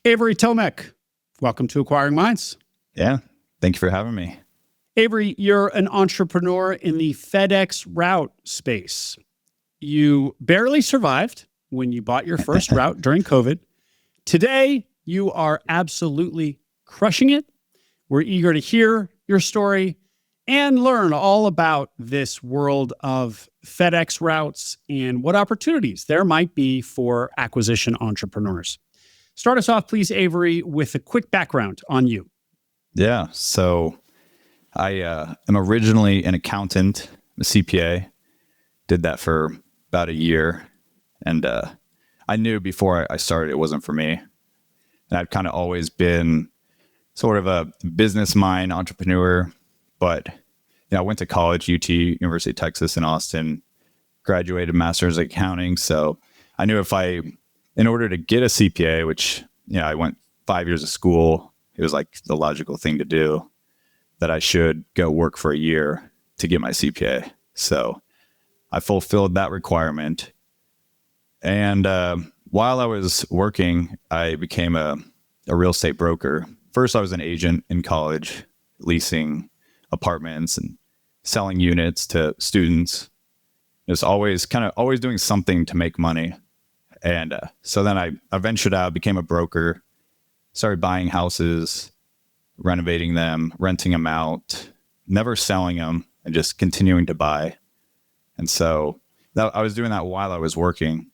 Avery Tomek, welcome to Acquiring Minds. Yeah, thank you for having me. Avery, you're an entrepreneur in the FedEx route space. You barely survived when you bought your first route during COVID. Today, you are absolutely crushing it. We're eager to hear your story and learn all about this world of FedEx routes and what opportunities there might be for acquisition entrepreneurs. Start us off, please, Avery, with a quick background on you. Yeah, so I am originally an accountant, a CPA. Did that for about a year. And I knew before I started it wasn't for me. And I've kind of always been sort of a business mind entrepreneur. But I went to college, University of Texas in Austin, graduated master's in accounting. So I knew in order to get a CPA, which, I went 5 years of school, it was like the logical thing to do, that I should go work for a year to get my CPA. So I fulfilled that requirement. And while I was working, I became a real estate broker. First, I was an agent in college, leasing apartments and selling units to students. It was always doing something to make money. And so then I ventured out, became a broker, started buying houses, renovating them, renting them out, never selling them, and just continuing to buy. And so I was doing that while I was working.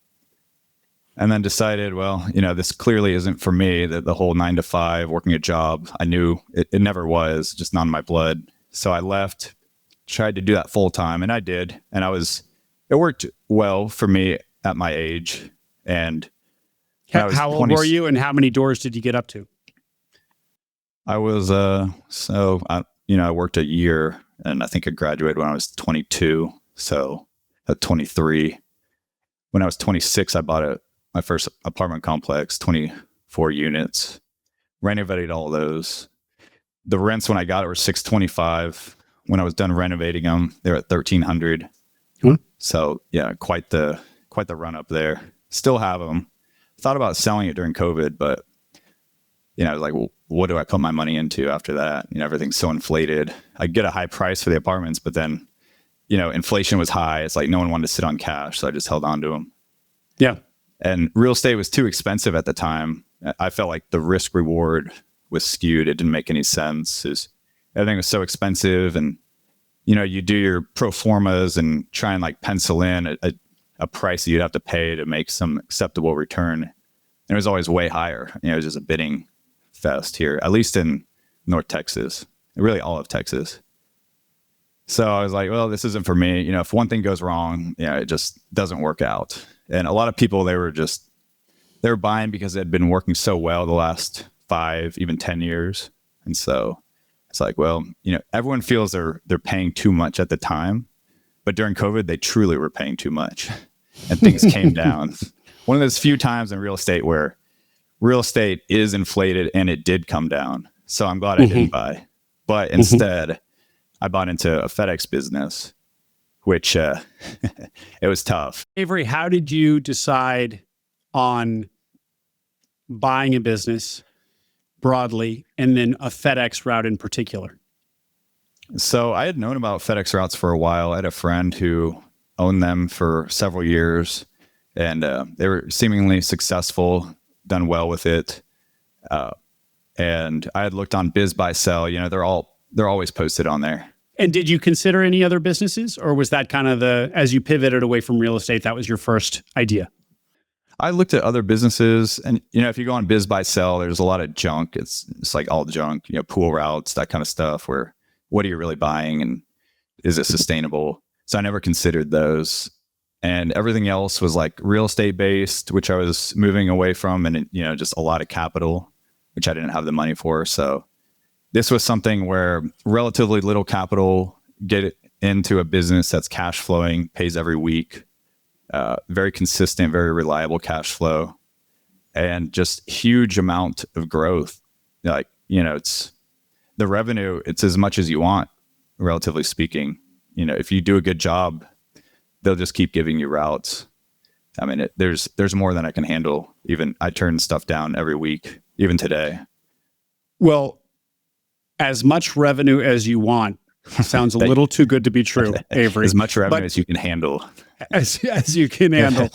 And then decided, well, this clearly isn't for me, that the whole 9 to 5 working a job. I knew it never was, just not in my blood. So I left, tried to do that full time, and I did. And it worked well for me at my age. And how old were you, and how many doors did you get up to? I was, I worked a year, and I think I graduated when I was 22. So at 23, when I was 26, I bought my first apartment complex, 24 units, renovated all those. The rents when I got it were $625. When I was done renovating them, they were at $1,300. So yeah, quite the run up there. Still have them. Thought about selling it during COVID, but like, well, what do I put my money into after that? Everything's so inflated. I get a high price for the apartments, but then, inflation was high. It's like no one wanted to sit on cash, so I just held on to them. Yeah. And real estate was too expensive at the time. I felt like the risk reward was skewed. It didn't make any sense. Everything was so expensive, and you do your pro formas and try and like pencil in a price that you'd have to pay to make some acceptable return. And it was always way higher. It was just a bidding fest here, at least in North Texas, really all of Texas. So I was like, well, this isn't for me. If one thing goes wrong, it just doesn't work out. And a lot of people, they were buying because it had been working so well the last 5, even 10 years. And so it's like, well, everyone feels they're paying too much at the time, but during COVID, they truly were paying too much and things came down. One of those few times in real estate where real estate is inflated and it did come down. So I'm glad I didn't buy. But instead, I bought into a FedEx business, which it was tough. Avery, how did you decide on buying a business broadly and then a FedEx route in particular? So I had known about FedEx routes for a while. I had a friend who owned them for several years, and they were seemingly successful, done well with it. And I had looked on Biz Buy Sell. They're always posted on there. And did you consider any other businesses, or was that kind of as you pivoted away from real estate, that was your first idea? I looked at other businesses, and if you go on Biz Buy Sell, there's a lot of junk. It's like all junk, pool routes, that kind of stuff, where what are you really buying and is it sustainable? So I never considered those. And everything else was like real estate based, which I was moving away from, and just a lot of capital, which I didn't have the money for. So this was something where relatively little capital, get it into a business that's cash flowing, pays every week, very consistent, very reliable cash flow, and just huge amount of growth. It's the revenue, it's as much as you want, relatively speaking. If you do a good job, they'll just keep giving you routes. I mean, there's more than I can handle. Even I turn stuff down every week even today. Well, as much revenue as you want sounds a little too good to be true, Avery. As much revenue But as you can handle. as you can handle.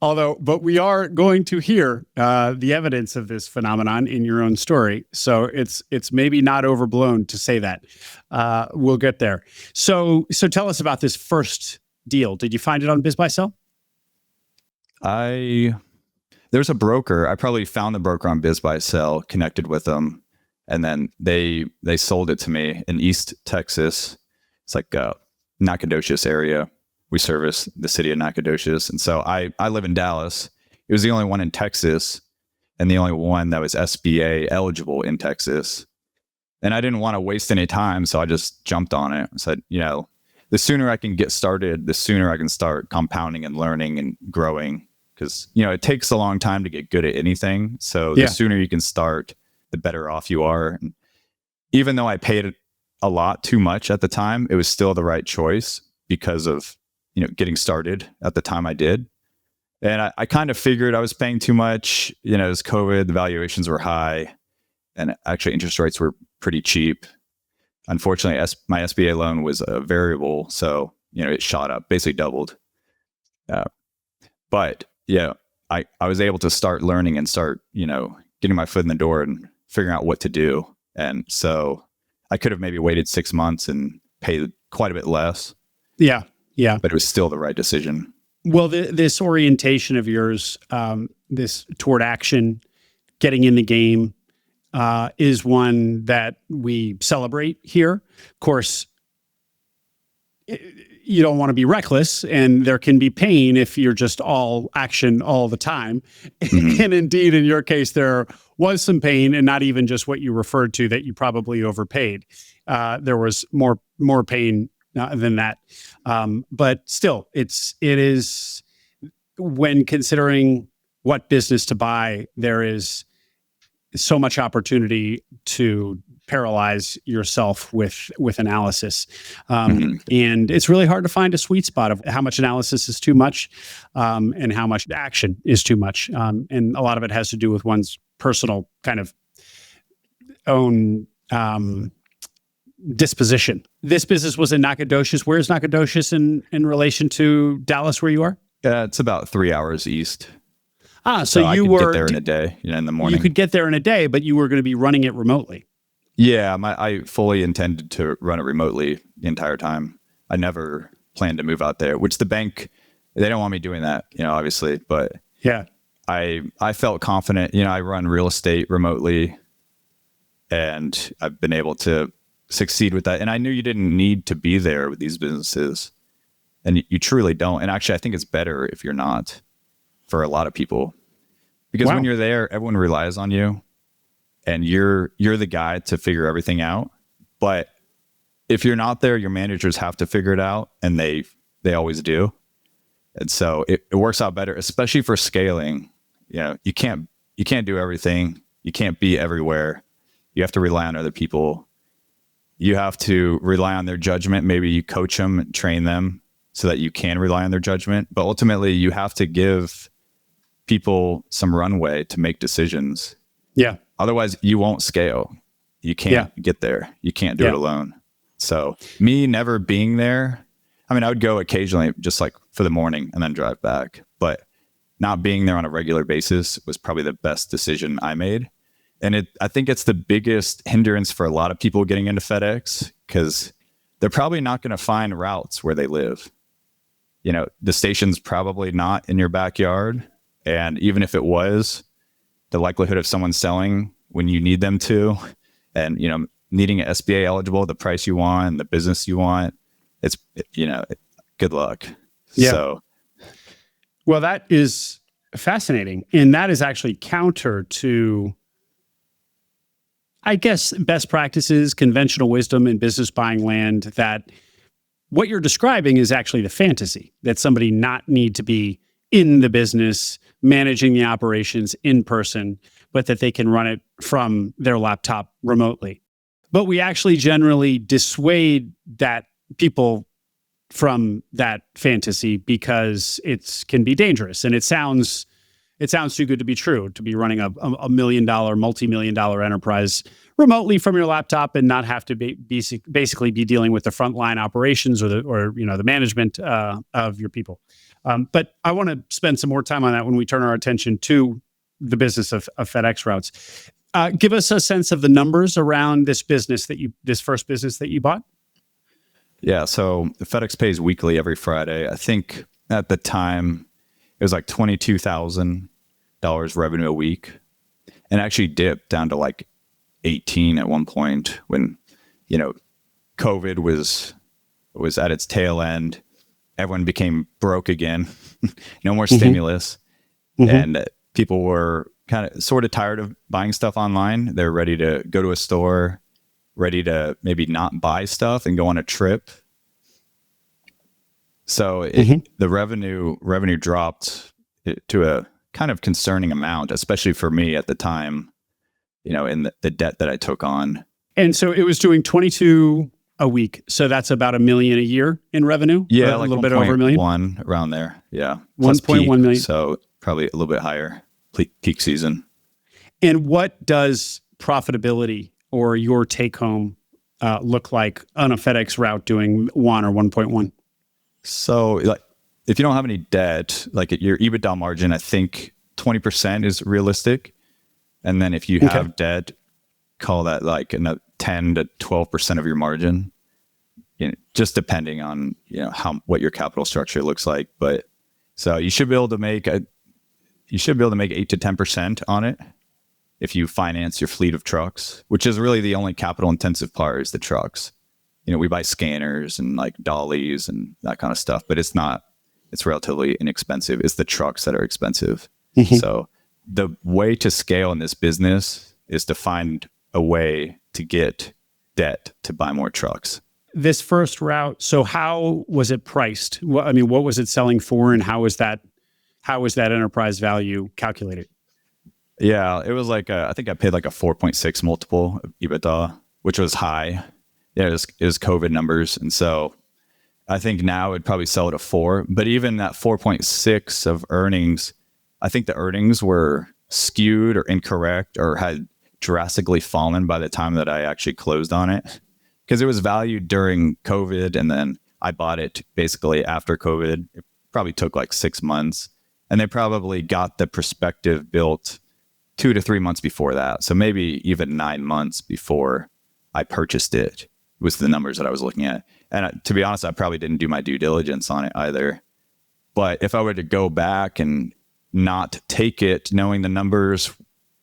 But we are going to hear the evidence of this phenomenon in your own story. So it's maybe not overblown to say that. We'll get there. So tell us about this first deal. Did you find it on Biz Buy Sell? There's a broker. I probably found the broker on Biz Buy Sell, connected with them, and then they sold it to me in East Texas. It's like Nacogdoches area. We service the city of Nacogdoches. And so I live in Dallas. It was the only one in Texas and the only one that was SBA eligible in Texas. And I didn't want to waste any time. So I just jumped on it. I said, the sooner I can get started, the sooner I can start compounding and learning and growing. Because, it takes a long time to get good at anything. So the sooner you can start, the better off you are. And even though I paid a lot too much at the time, it was still the right choice because of getting started at the time I did. And I kind of figured I was paying too much. It was COVID, the valuations were high, and actually interest rates were pretty cheap. Unfortunately, my SBA loan was a variable, so it shot up, basically doubled. But I was able to start learning and start getting my foot in the door and figuring out what to do. And so I could have maybe waited 6 months and paid quite a bit less. Yeah. Yeah. But it was still the right decision. Well, this orientation of yours, this toward action, getting in the game, is one that we celebrate here. Of course, you don't want to be reckless, and there can be pain if you're just all action all the time. Mm-hmm. And indeed, in your case, there was some pain, and not even just what you referred to that you probably overpaid. There was more pain than that. But still, it is, when considering what business to buy, there is so much opportunity to paralyze yourself with analysis. And it's really hard to find a sweet spot of how much analysis is too much, and how much action is too much. And a lot of it has to do with one's personal kind of own disposition. This business was in Nacogdoches. Where is Nacogdoches in relation to Dallas, where you are? It's about 3 hours east. So I you could were get there in a day, in the morning. You could get there in a day, but you were going to be running it remotely. Yeah, I fully intended to run it remotely the entire time. I never planned to move out there, which the bank, they don't want me doing that, obviously. But yeah, I felt confident. I run real estate remotely, and I've been able to succeed with that. And I knew you didn't need to be there with these businesses, and you truly don't. And actually, I think it's better if you're not, for a lot of people, because when you're there, everyone relies on you, and you're the guy to figure everything out. But if you're not there, your managers have to figure it out, and they always do. And so it works out better, especially for scaling. You can't do everything. You can't be everywhere. You have to rely on other people. You have to rely on their judgment. Maybe you coach them and train them so that you can rely on their judgment. But ultimately, you have to give people some runway to make decisions. Yeah. Otherwise, you won't scale. You can't get there. You can't do it alone. So me never being there, I would go occasionally just like for the morning and then drive back. But not being there on a regular basis was probably the best decision I made. And I think it's the biggest hindrance for a lot of people getting into FedEx, because they're probably not going to find routes where they live. The station's probably not in your backyard. And even if it was, the likelihood of someone selling when you need them to, and, needing an SBA eligible, the price you want, the business you want, it's, good luck. Yeah. So, well, that is fascinating. And that is actually counter to, I guess, best practices, conventional wisdom in business buying land, that what you're describing is actually the fantasy that somebody not need to be in the business, managing the operations in person, but that they can run it from their laptop remotely. But we actually generally dissuade people from that fantasy because it can be dangerous. And it sounds It sounds too good to be true, to be running a $1 million, multi-million dollar enterprise remotely from your laptop and not have to basically be dealing with the frontline operations or the management of your people. But I want to spend some more time on that when we turn our attention to the business of FedEx routes. Give us a sense of the numbers around this first business that you bought. Yeah, so FedEx pays weekly every Friday. I think at the time it was like $22,000 revenue a week, and actually dipped down to like 18 at one point when, COVID was at its tail end. Everyone became broke again. No more stimulus, and people were kind of sort of tired of buying stuff online. They're ready to go to a store, ready to maybe not buy stuff and go on a trip. So the revenue dropped to a kind of concerning amount, especially for me at the time, in the debt that I took on. And so it was doing 22 a week. So that's about $1 million a year in revenue. Yeah, a like little bit over $1 million. 1 around there. Yeah, 1.1 million. So probably a little bit higher peak season. And what does profitability or your take home look like on a FedEx route doing 1 or 1.1? So like, if you don't have any debt, like your EBITDA margin, I think 20% is realistic. And then if you have debt, call that like 10 to 12% of your margin, just depending on, what your capital structure looks like. But so you should be able to make 8 to 10% on it if you finance your fleet of trucks, which is really the only capital intensive part is the trucks. We buy scanners and like dollies and that kind of stuff, but it's relatively inexpensive. It's the trucks that are expensive. So the way to scale in this business is to find a way to get debt to buy more trucks. This first route, so how was it priced? What was it selling for, and how was that enterprise value calculated? Yeah, it was like I think I paid like a 4.6 multiple of EBITDA, which was high. Yeah, it was COVID numbers. And so I think now it'd probably sell at a 4, but even that 4.6 of earnings, I think the earnings were skewed or incorrect or had drastically fallen by the time that I actually closed on it, because it was valued during COVID. And then I bought it basically after COVID. It probably took like 6 months, and they probably got the perspective built 2 to 3 months before that. So maybe even 9 months before I purchased it was the numbers that I was looking at. And to be honest, I probably didn't do my due diligence on it either. But if I were to go back and not take it, knowing the numbers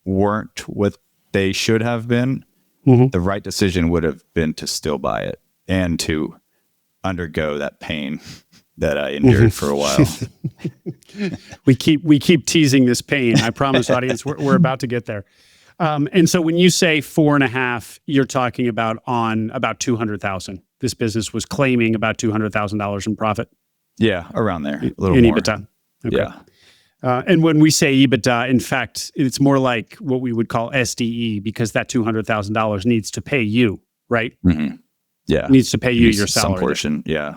weren't what they should have been, the right decision would have been to still buy it and to undergo that pain that I endured for a while. We keep teasing this pain. I promise, audience, we're about to get there. And so when you say 4.5, you're talking about on about 200,000. This business was claiming about $200,000 in profit. Yeah, around there, a little in more. EBITDA. Okay. Yeah. And when we say EBITDA, in fact, it's more like what we would call SDE, because that $200,000 needs to pay you, right? Yeah, needs to pay you your salary. Some portion. Yeah.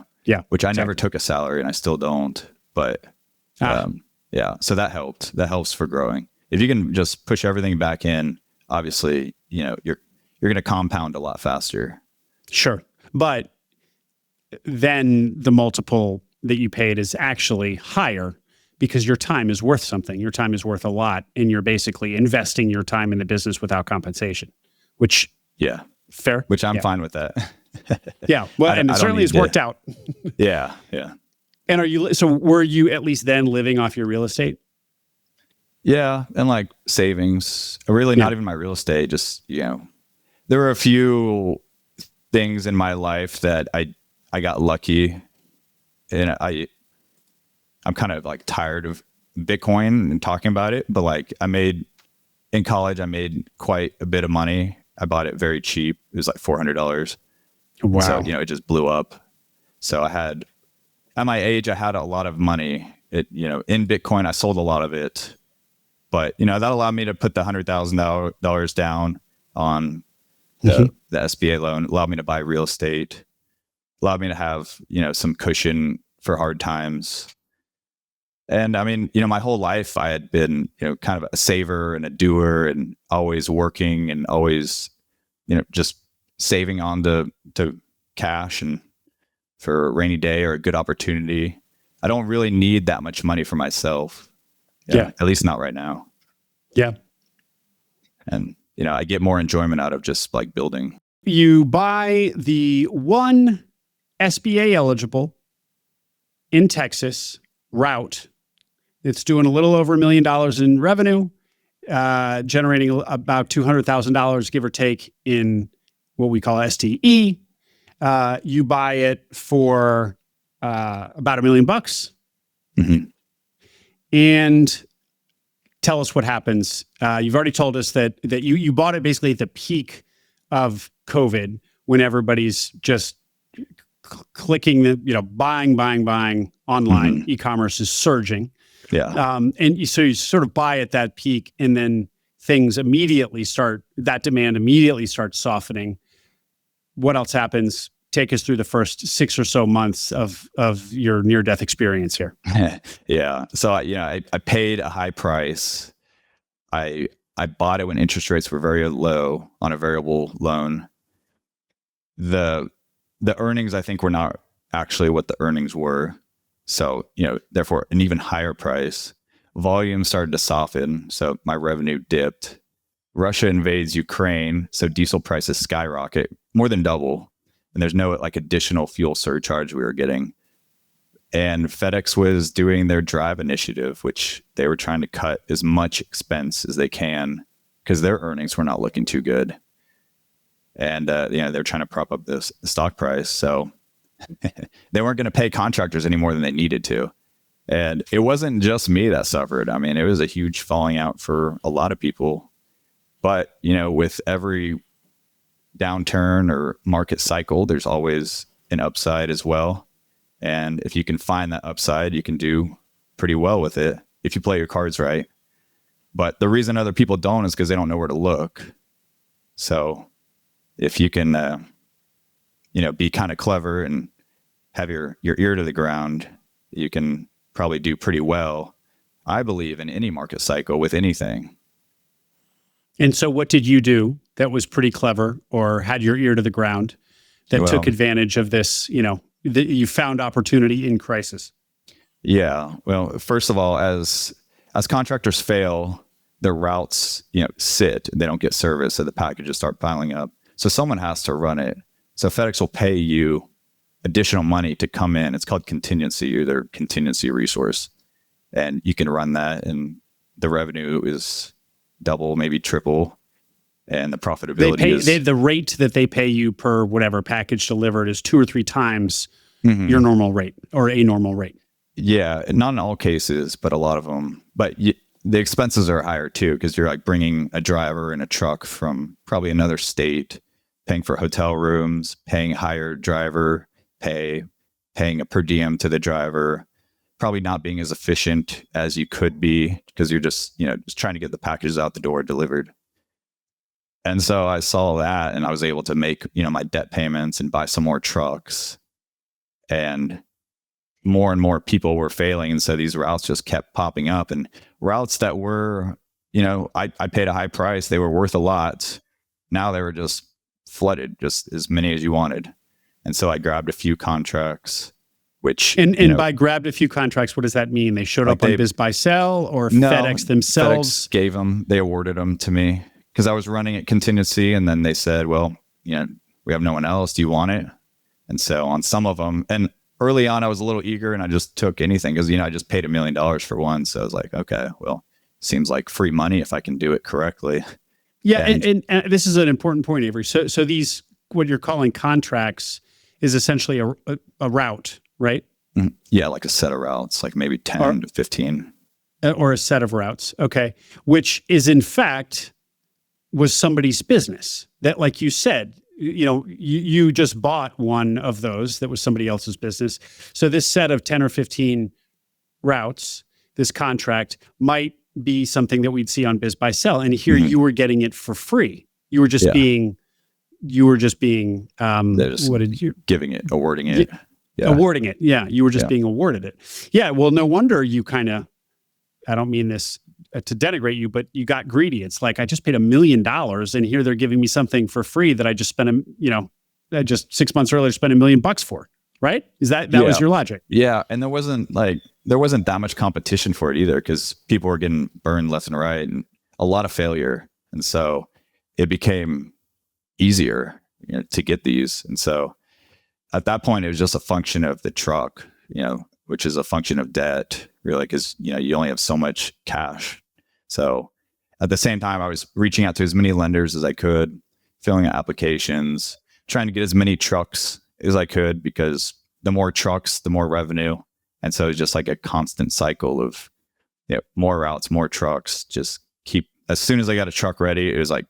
Which I never took a salary, and I still don't. But yeah, so that helped. That helps for growing. If you can just push everything back in, obviously, you're going to compound a lot faster. Sure. But then the multiple that you paid is actually higher because your time is worth something. Your time is worth a lot, and you're basically investing your time in the business without compensation, which fair. Which I'm fine with that. Yeah. Well, and it certainly has worked out. Yeah. And were you at least then living off your real estate? Yeah, and like savings, really not even my real estate, just, there were a few things in my life that I got lucky, and I'm kind of like tired of Bitcoin and talking about it, but like in college, I made quite a bit of money. I bought it very cheap. It was like $400. Wow. So, it just blew up. So at my age, I had a lot of money. In Bitcoin, I sold a lot of it. But, that allowed me to put the $100,000 down on the SBA loan, allowed me to buy real estate, allowed me to have, some cushion for hard times. And I mean, my whole life I had been, kind of a saver and a doer and always working and always, just saving on to cash and for a rainy day or a good opportunity. I don't really need that much money for myself. Yeah. At least not right now. Yeah. And, I get more enjoyment out of just like building. You buy the one SBA eligible in Texas route. It's doing a little over $1 million in revenue, generating about $200,000, give or take, in what we call STE. You buy it for about $1 million. Mm-hmm. And tell us what happens. You've already told us that you bought it basically at the peak of COVID, when everybody's just clicking buying online. Mm-hmm. E-commerce is surging. Yeah. So you sort of buy at that peak, and then that demand immediately starts softening. What else happens? Take us through the first 6 or so months of your near-death experience here. Yeah. So, I paid a high price. I bought it when interest rates were very low on a variable loan. The earnings, I think, were not actually what the earnings were. So, therefore, an even higher price. Volume started to soften, so my revenue dipped. Russia invades Ukraine, so diesel prices skyrocket, more than double. And there's no additional fuel surcharge we were getting. And FedEx was doing their drive initiative, which they were trying to cut as much expense as they can because their earnings were not looking too good. And, they're trying to prop up the stock price. So they weren't going to pay contractors any more than they needed to. And it wasn't just me that suffered. I mean, it was a huge falling out for a lot of people. But, with every downturn or market cycle, there's always an upside as well. And if you can find that upside, you can do pretty well with it if you play your cards right. But the reason other people don't is because they don't know where to look. So if you can, be kind of clever and have your ear to the ground, you can probably do pretty well, I believe, in any market cycle with anything. And so what did you do that was pretty clever or had your ear to the ground that took advantage of this, that you found opportunity in crisis? Yeah. Well, first of all, as contractors fail, their routes, sit, they don't get service. So the packages start piling up. So someone has to run it. So FedEx will pay you additional money to come in. It's called contingency, or their contingency resource. And you can run that, and the revenue is double, maybe triple. And the profitability the rate that they pay you per whatever package delivered is 2 or 3 times your normal rate or a normal rate. Yeah, not in all cases, but a lot of them. But the expenses are higher too, because you're bringing a driver and a truck from probably another state, paying for hotel rooms, paying higher driver pay, paying a per diem to the driver, probably not being as efficient as you could be because you're just trying to get the packages out the door delivered. And so I saw that, and I was able to make, my debt payments and buy some more trucks. And more people were failing. And so these routes just kept popping up, and routes that were, I paid a high price. They were worth a lot. Now they were just flooded, just as many as you wanted. And so I grabbed a few contracts, which... And by grabbed a few contracts, what does that mean? They showed up on Biz Buy Sell, or FedEx themselves? FedEx gave them, they awarded them to me because I was running at contingency. And then they said, well, we have no one else. Do you want it? And so on some of them, and early on, I was a little eager and I just took anything because, I just paid $1 million for one. So I was like, okay, well, seems like free money if I can do it correctly. Yeah. And this is an important point, Avery. So these, what you're calling contracts, is essentially a route, right? Yeah, like a set of routes, like maybe 10 to 15. Or a set of routes. Okay. Which is, in fact, was somebody's business. That, like you said, you just bought one of those that was somebody else's business. So this set of 10 or 15 routes, this contract, might be something that we'd see on Biz Buy Sell. And here you were getting it for free. You were just being, They're just what did you... giving it, awarding it. Yeah. Awarding it. Yeah. You were just Yeah. being awarded it. Yeah. Well, no wonder you I don't mean this to denigrate you, but you got greedy. It's like, I just paid $1 million and here they're giving me something for free that I just spent, I just 6 months earlier spent $1 million for. Right. Is that was your logic? Yeah. And there wasn't that much competition for it either, because people were getting burned left and right and a lot of failure. And so it became easier to get these. And so at that point, it was just a function of the truck, which is a function of debt, really, because, you only have so much cash. So at the same time, I was reaching out to as many lenders as I could, filling out applications, trying to get as many trucks as I could, because the more trucks, the more revenue. And so it's just like a constant cycle of more routes, more trucks, just as soon as I got a truck ready, it was like,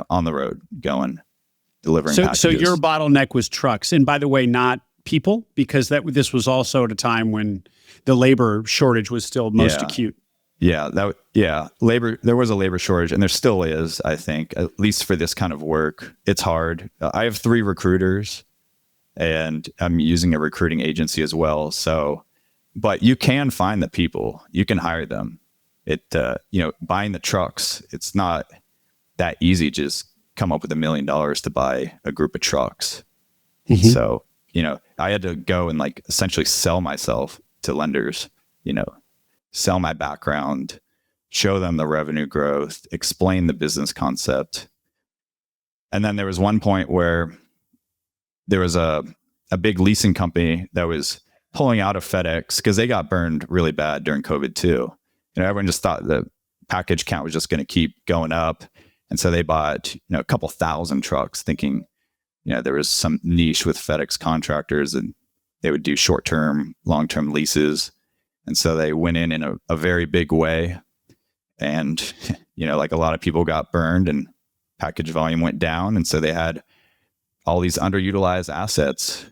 on the road going, delivering packages. So your bottleneck was trucks. And by the way, not people, because this was also at a time when the labor shortage was still most acute. Yeah, labor. There was a labor shortage, and there still is. I think, at least for this kind of work, it's hard. I have 3 recruiters, and I'm using a recruiting agency as well. So, but you can find the people. You can hire them. Buying the trucks, it's not that easy. Just come up with $1 million to buy a group of trucks. Mm-hmm. So, I had to go and essentially sell myself to lenders, sell my background, show them the revenue growth, explain the business concept. And then there was one point where there was a big leasing company that was pulling out of FedEx because they got burned really bad during COVID too. Everyone just thought the package count was just going to keep going up. And so they bought, a couple thousand trucks thinking, there was some niche with FedEx contractors and they would do short-term, long-term leases. And so they went in a very big way. And, a lot of people got burned and package volume went down. And so they had all these underutilized assets,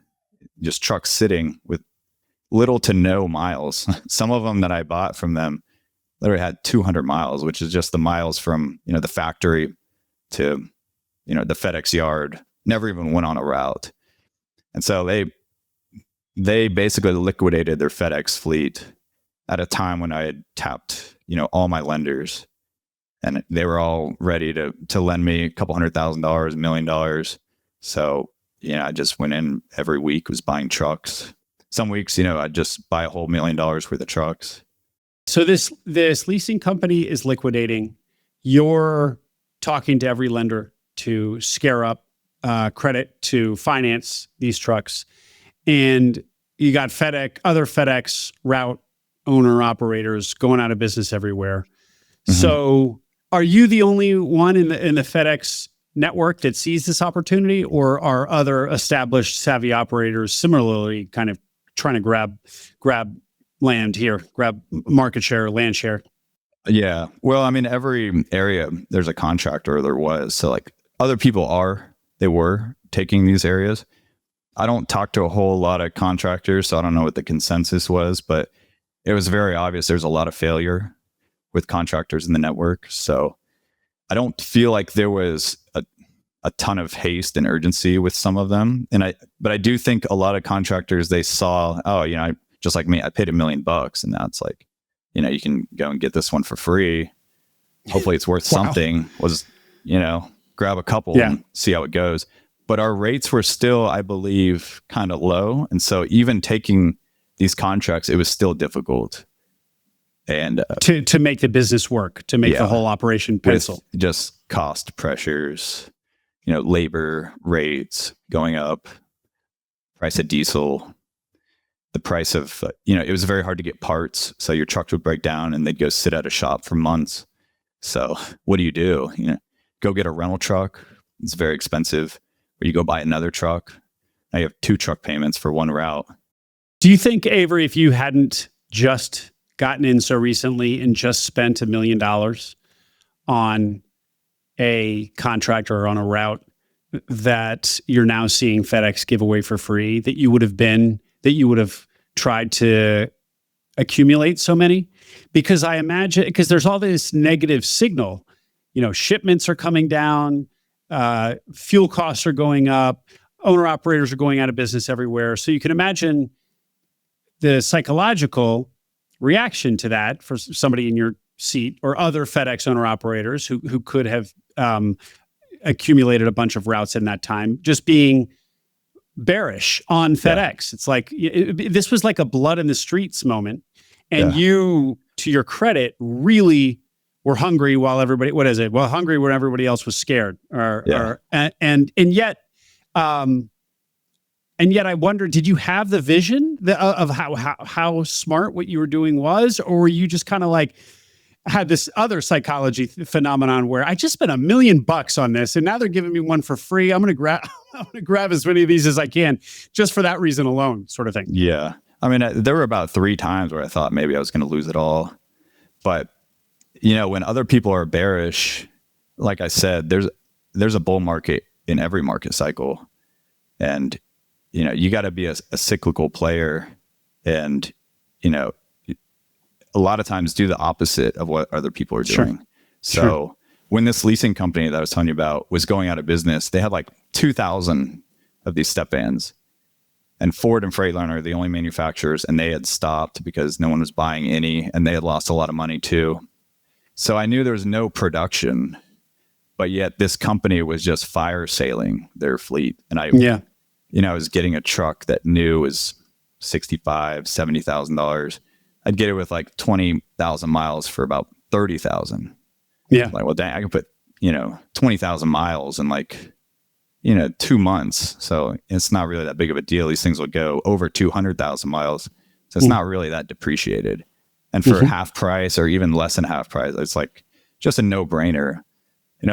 just trucks sitting with little to no miles. Some of them that I bought from them literally had 200 miles, which is just the miles from, the factory to, the FedEx yard, never even went on a route. And so they basically liquidated their FedEx fleet at a time when I had tapped, all my lenders, and they were all ready to lend me a couple $100,000, $1 million. So, I just went in every week, was buying trucks. Some weeks, I'd just buy a whole $1 million worth of trucks. So this leasing company is liquidating. You're talking to every lender to scare up credit to finance these trucks. And you got other FedEx route owner operators going out of business everywhere. Mm-hmm. So are you the only one in the FedEx network that sees this opportunity, or are other established savvy operators similarly kind of trying to grab land here, grab market share, land share? Yeah. Well, every area there's a contractor, there was. So other people were taking these areas. I don't talk to a whole lot of contractors, so I don't know what the consensus was, but it was very obvious there's a lot of failure with contractors in the network. So I don't feel like there was a ton of haste and urgency with some of them. But I do think a lot of contractors, they saw, just like me, I paid $1 million, and now it's like, you can go and get this one for free. Hopefully it's worth something. Grab a couple and see how it goes. But our rates were still, I believe, kind of low. And so even taking these contracts, it was still difficult. And to make the business work, to make the whole operation pencil. With just cost pressures, labor rates going up, price of diesel, the price of, it was very hard to get parts. So your trucks would break down and they'd go sit at a shop for months. So what do? Go get a rental truck. It's very expensive. Or you go buy another truck. Now you have 2 truck payments for one route. Do you think, Avery, if you hadn't just gotten in so recently and just spent $1 million on a contractor or on a route that you're now seeing FedEx give away for free, that you would have tried to accumulate so many? Because I imagine, because there's all this negative signal, shipments are coming down, fuel costs are going up, owner operators are going out of business everywhere. So you can imagine the psychological reaction to that for somebody in your seat or other FedEx owner operators who could have accumulated a bunch of routes in that time, just being bearish on FedEx. It's like this was like a blood in the streets moment, and you, to your credit, really were hungry while everybody. What is it? Well, hungry when everybody else was scared. And yet. And yet I wonder, did you have the vision of how smart what you were doing was, or were you just kind of like had this other psychology phenomenon where I just spent $1 million on this and now they're giving me one for free. I'm going to grab as many of these as I can just for that reason alone, sort of thing. Yeah. I mean, there were about 3 times where I thought maybe I was going to lose it all. But, when other people are bearish, like I said, there's a bull market in every market cycle. And you got to be a cyclical player and, a lot of times do the opposite of what other people are doing. So when this leasing company that I was telling you about was going out of business, they had like 2,000 of these step vans, and Ford and Freightliner are the only manufacturers, and they had stopped because no one was buying any, and they had lost a lot of money too. So I knew there was no production, but yet this company was just fire sailing their fleet. And I was getting a truck that new was $65,000, $70,000. I'd get it with like 20,000 miles for about 30,000. Yeah. Like, well, dang, I can put, 20,000 miles in like, 2 months. So it's not really that big of a deal. These things will go over 200,000 miles. So it's not really that depreciated. And for half price or even less than half price, it's like just a no brainer.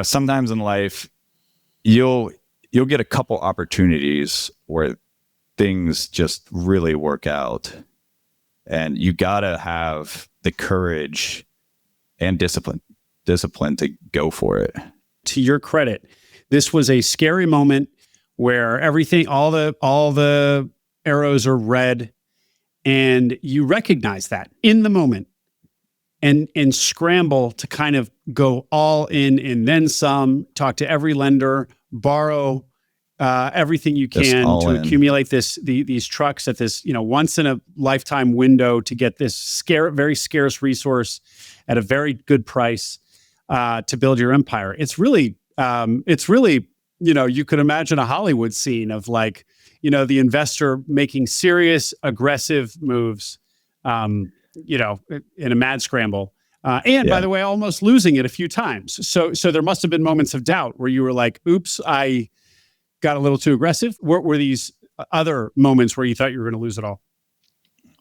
Sometimes in life, you'll get a couple opportunities where things just really work out, and you gotta have the courage and discipline to go for it. To your credit, this was a scary moment where all the arrows are red, and you recognize that in the moment and scramble to kind of go all in and then some, talk to every lender, borrow everything you can to accumulate these trucks at this, once in a lifetime window to get this very scarce resource at a very good price to build your empire. It's really, you could imagine a Hollywood scene of like, the investor making serious, aggressive moves, in a mad scramble. By the way, almost losing it a few times. So there must have been moments of doubt where you were like, oops, I got a little too aggressive. What were these other moments where you thought you were going to lose it all?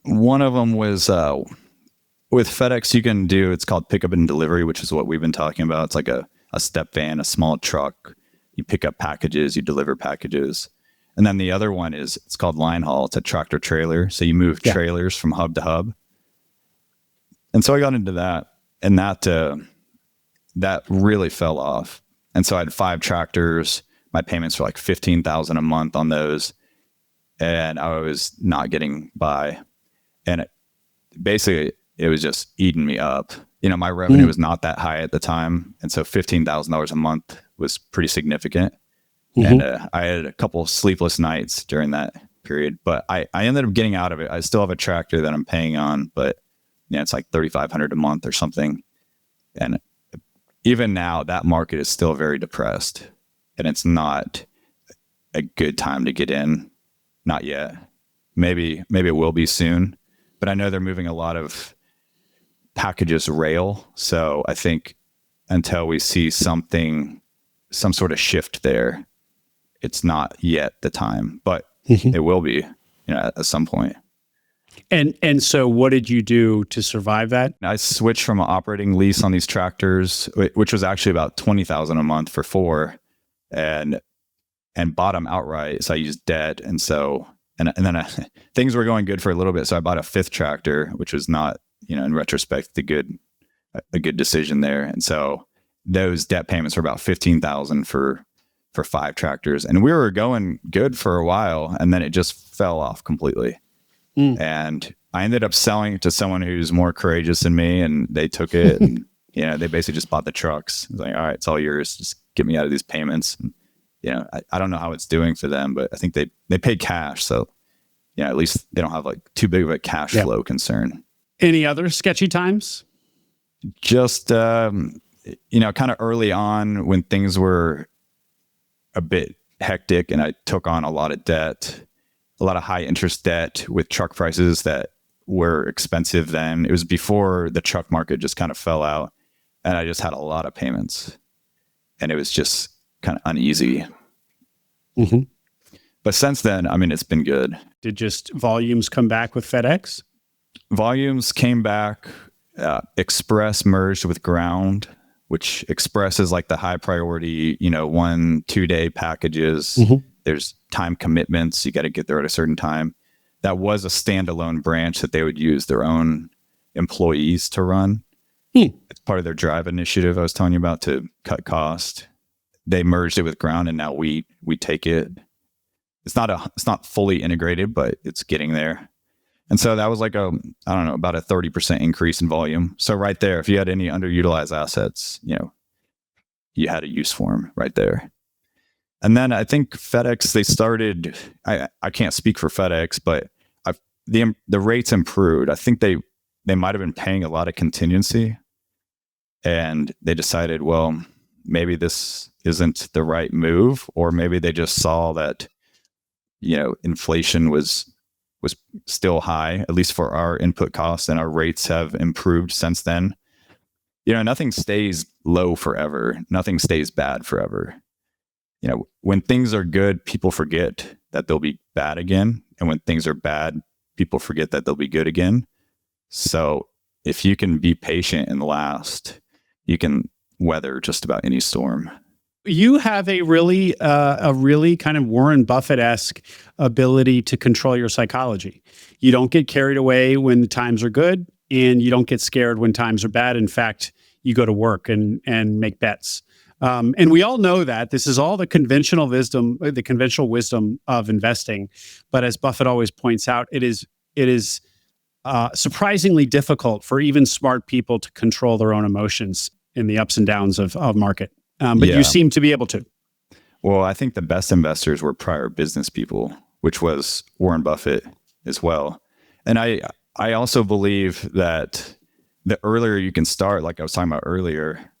One of them was with FedEx, you can do, it's called pickup and delivery, which is what we've been talking about. It's like a step van, a small truck. You pick up packages, you deliver packages. And then the other one it's called line haul. It's a tractor trailer. So you move trailers from hub to hub. And so I got into that, and that really fell off. And so I had 5 tractors. My payments were like $15,000 a month on those, and I was not getting by. And it was just eating me up. My revenue was not that high at the time, and so $15,000 a month was pretty significant. And I had a couple sleepless nights during that period, but I ended up getting out of it. I still have a tractor that I'm paying on, but it's like $3,500 a month or something. And even now, that market is still very depressed, and it's not a good time to get in. Not yet. Maybe it will be soon, but I know they're moving a lot of packages rail. So I think until we see some sort of shift there, it's not yet the time, but it will be, at some point. And so what did you do to survive that? I switched from an operating lease on these tractors, which was actually about $20,000 a month for 4, and bought them outright. So I used debt. And so, and then things were going good for a little bit. So I bought a 5th tractor, which was not, in retrospect, a good decision there. And so those debt payments were about $15,000 for 5 tractors. And we were going good for a while, and then it just fell off completely. And I ended up selling it to someone who's more courageous than me, and they took it and, they basically just bought the trucks. It was like, all right, it's all yours. Just get me out of these payments. And I don't know how it's doing for them, but I think they pay cash. So, at least they don't have like too big of a cash flow concern. Any other sketchy times? Just, kind of early on when things were a bit hectic and I took on a lot of debt, a lot of high interest debt with truck prices that were expensive then. It was before the truck market just kind of fell out, and I just had a lot of payments, and it was just kind of uneasy. Mm-hmm. But since then, I mean, it's been good. Did just volumes come back with FedEx? Volumes came back. Express merged with ground, which Express is like the high priority, 1-2 day packages. Mm-hmm. There's time commitments. You got to get there at a certain time. That was a standalone branch that they would use their own employees to run. It's part of their drive initiative I was telling you about to cut cost. They merged it with ground, and now we take it. It's not fully integrated, but it's getting there. And so that was like about a 30% increase in volume. So right there, if you had any underutilized assets, you had a use for them right there. And then I think FedEx, they started, I can't speak for FedEx, but the rates improved. I think they might've been paying a lot of contingency, and they decided, well, maybe this isn't the right move, or maybe they just saw that, inflation was still high, at least for our input costs, and our rates have improved since then. Nothing stays low forever. Nothing stays bad forever. When things are good, people forget that they'll be bad again. And when things are bad, people forget that they'll be good again. So if you can be patient and last, you can weather just about any storm. You have a really kind of Warren Buffett-esque ability to control your psychology. You don't get carried away when the times are good, and you don't get scared when times are bad. In fact, you go to work and make bets. And we all know that this is all the conventional wisdom of investing. But as Buffett always points out, it is surprisingly difficult for even smart people to control their own emotions in the ups and downs of market. But you seem to be able to. Well, I think the best investors were prior business people, which was Warren Buffett as well. And I also believe that the earlier you can start, like I was talking about earlier,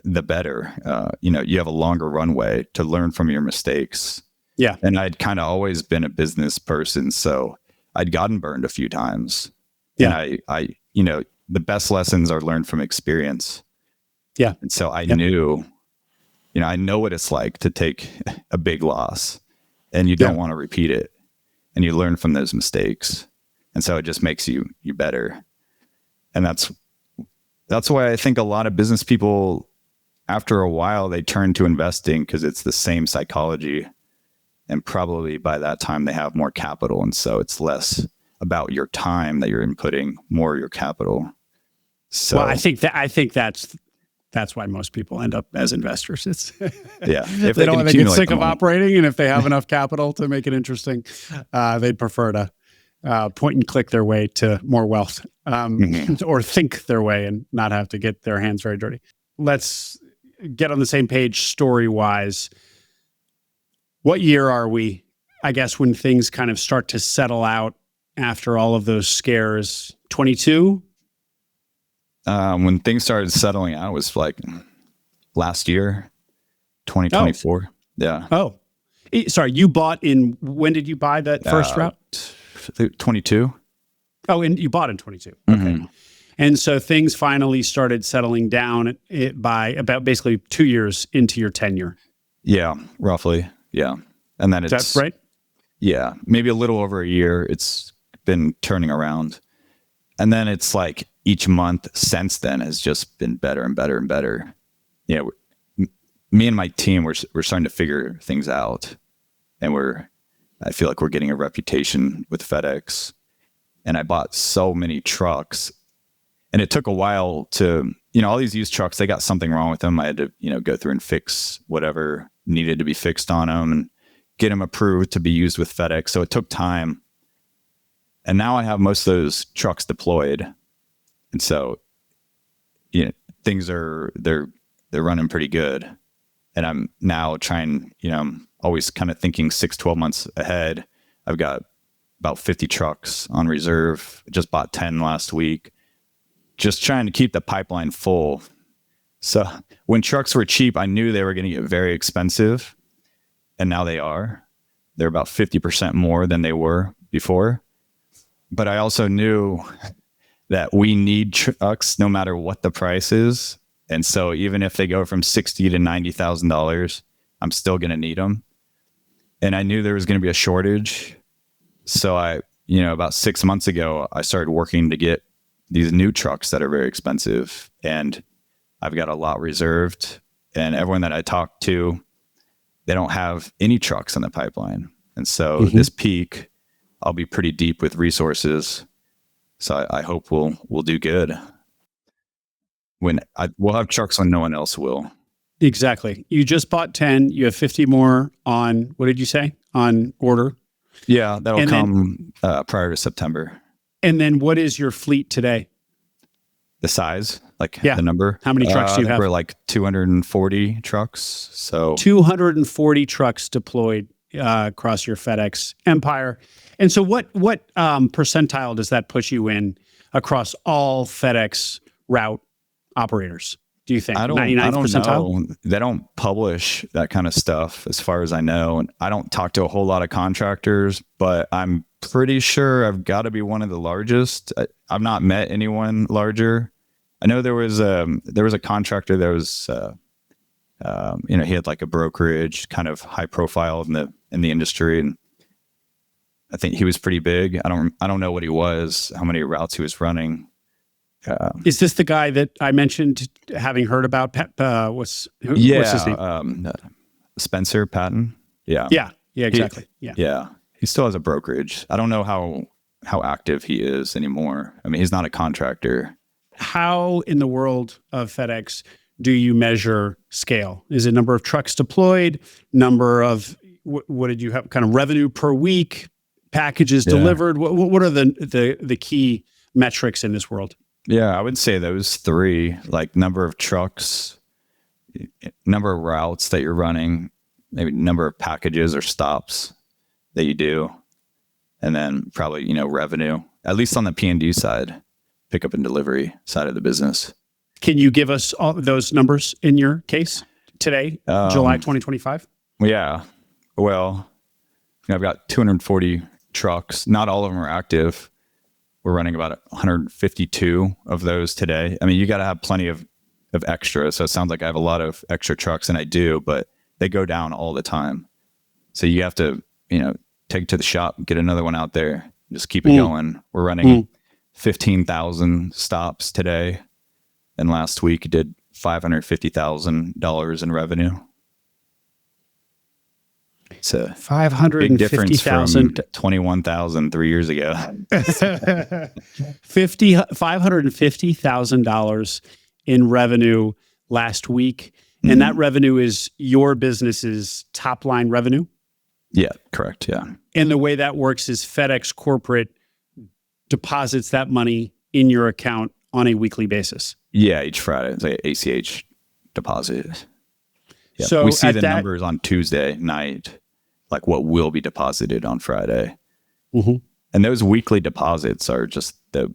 the better. You have a longer runway to learn from your mistakes. Yeah. And I'd kind of always been a business person, so I'd gotten burned a few times. Yeah. And I the best lessons are learned from experience. Yeah. And so I knew, I know what it's like to take a big loss, and you don't want to repeat it, and you learn from those mistakes. And so it just makes you better. And that's why I think a lot of business people, after a while, they turn to investing because it's the same psychology. And probably by that time they have more capital. And so it's less about your time that you're inputting, more your capital. So well, I think that's why most people end up as investors. It's if they get sick of operating, and if they have enough capital to make it interesting, they'd prefer to point and click their way to more wealth, or think their way and not have to get their hands very dirty. Let's get on the same page story-wise. What year are we, I guess, when things kind of start to settle out after all of those scares? 22? When things started settling out, it was like last year, 2024. Yeah. Oh, sorry. When did you buy that first route? 22. Oh, and you bought in 22. Okay. And so things finally started settling down by about basically 2 years into your tenure. Yeah, roughly. Yeah. And then That's right? Yeah. Maybe a little over a year. It's been turning around. And then it's like each month since then has just been better and better and better. Me and my team, we're starting to figure things out. And I feel like we're getting a reputation with FedEx. And I bought so many trucks. And it took a while to, all these used trucks, they got something wrong with them. I had to, go through and fix whatever needed to be fixed on them and get them approved to be used with FedEx. So it took time. And now I have most of those trucks deployed. And so, things they're running pretty good. And I'm now trying, I'm always kind of thinking 6, 12 months ahead. I've got about 50 trucks on reserve. Just bought 10 last week. Just trying to keep the pipeline full. So when trucks were cheap, I knew they were going to get very expensive. And now they are. They're about 50% more than they were before. But I also knew that we need trucks no matter what the price is. And so even if they go from $60,000 to $90,000, I'm still going to need them. And I knew there was going to be a shortage. So about 6 months ago, I started working to get these new trucks that are very expensive. And I've got a lot reserved. And everyone that I talk to, they don't have any trucks in the pipeline. And so this peak, I'll be pretty deep with resources. So I hope we'll do good. We'll have trucks when no one else will. Exactly. You just bought 10. You have 50 more on, what did you say? On order? Yeah, that'll come prior to September. And then what is your fleet today? The size, the number. How many trucks do you have? We're like 240 trucks. So 240 trucks deployed across your FedEx empire. And so what percentile does that put you in across all FedEx route operators? Do you think? I don't know. They don't publish that kind of stuff as far as I know. And I don't talk to a whole lot of contractors, but I'm pretty sure I've got to be one of the largest. I've not met anyone larger. I know there was a contractor that was, he had like a brokerage, kind of high profile in the industry, and I think he was pretty big. I don't know what he was, how many routes he was running. Is this the guy that I mentioned having heard about? What's his name? Spencer Patton. Yeah, exactly. He still has a brokerage. I don't know how active he is anymore. I mean, he's not a contractor. How in the world of FedEx do you measure scale? Is it number of trucks deployed, number of what did you have, kind of revenue per week, packages delivered? What are the key metrics in this world? Yeah, I would say those three, like number of trucks, number of routes that you're running, maybe number of packages or stops that you do, and then probably, revenue, at least on the P&D side, pickup and delivery side of the business. Can you give us all those numbers in your case today, July 2025? Yeah. Well, I've got 240 trucks. Not all of them are active. We're running about 152 of those today. I mean, you got to have plenty of extra. So it sounds like I have a lot of extra trucks, and I do, but they go down all the time. So you have to, take it to the shop, get another one out there, just keep it going. We're running 15,000 stops today. And last week did $550,000 in revenue. It's a big difference from 21,000 3 years ago. $550,000 in revenue last week. And that revenue is your business's top line revenue? Yeah, correct. Yeah. And the way that works is FedEx corporate deposits that money in your account on a weekly basis. Yeah, each Friday. It's like an ACH deposit. Yeah. So we see the numbers on Tuesday night, like what will be deposited on Friday. Mm-hmm. And those weekly deposits are just the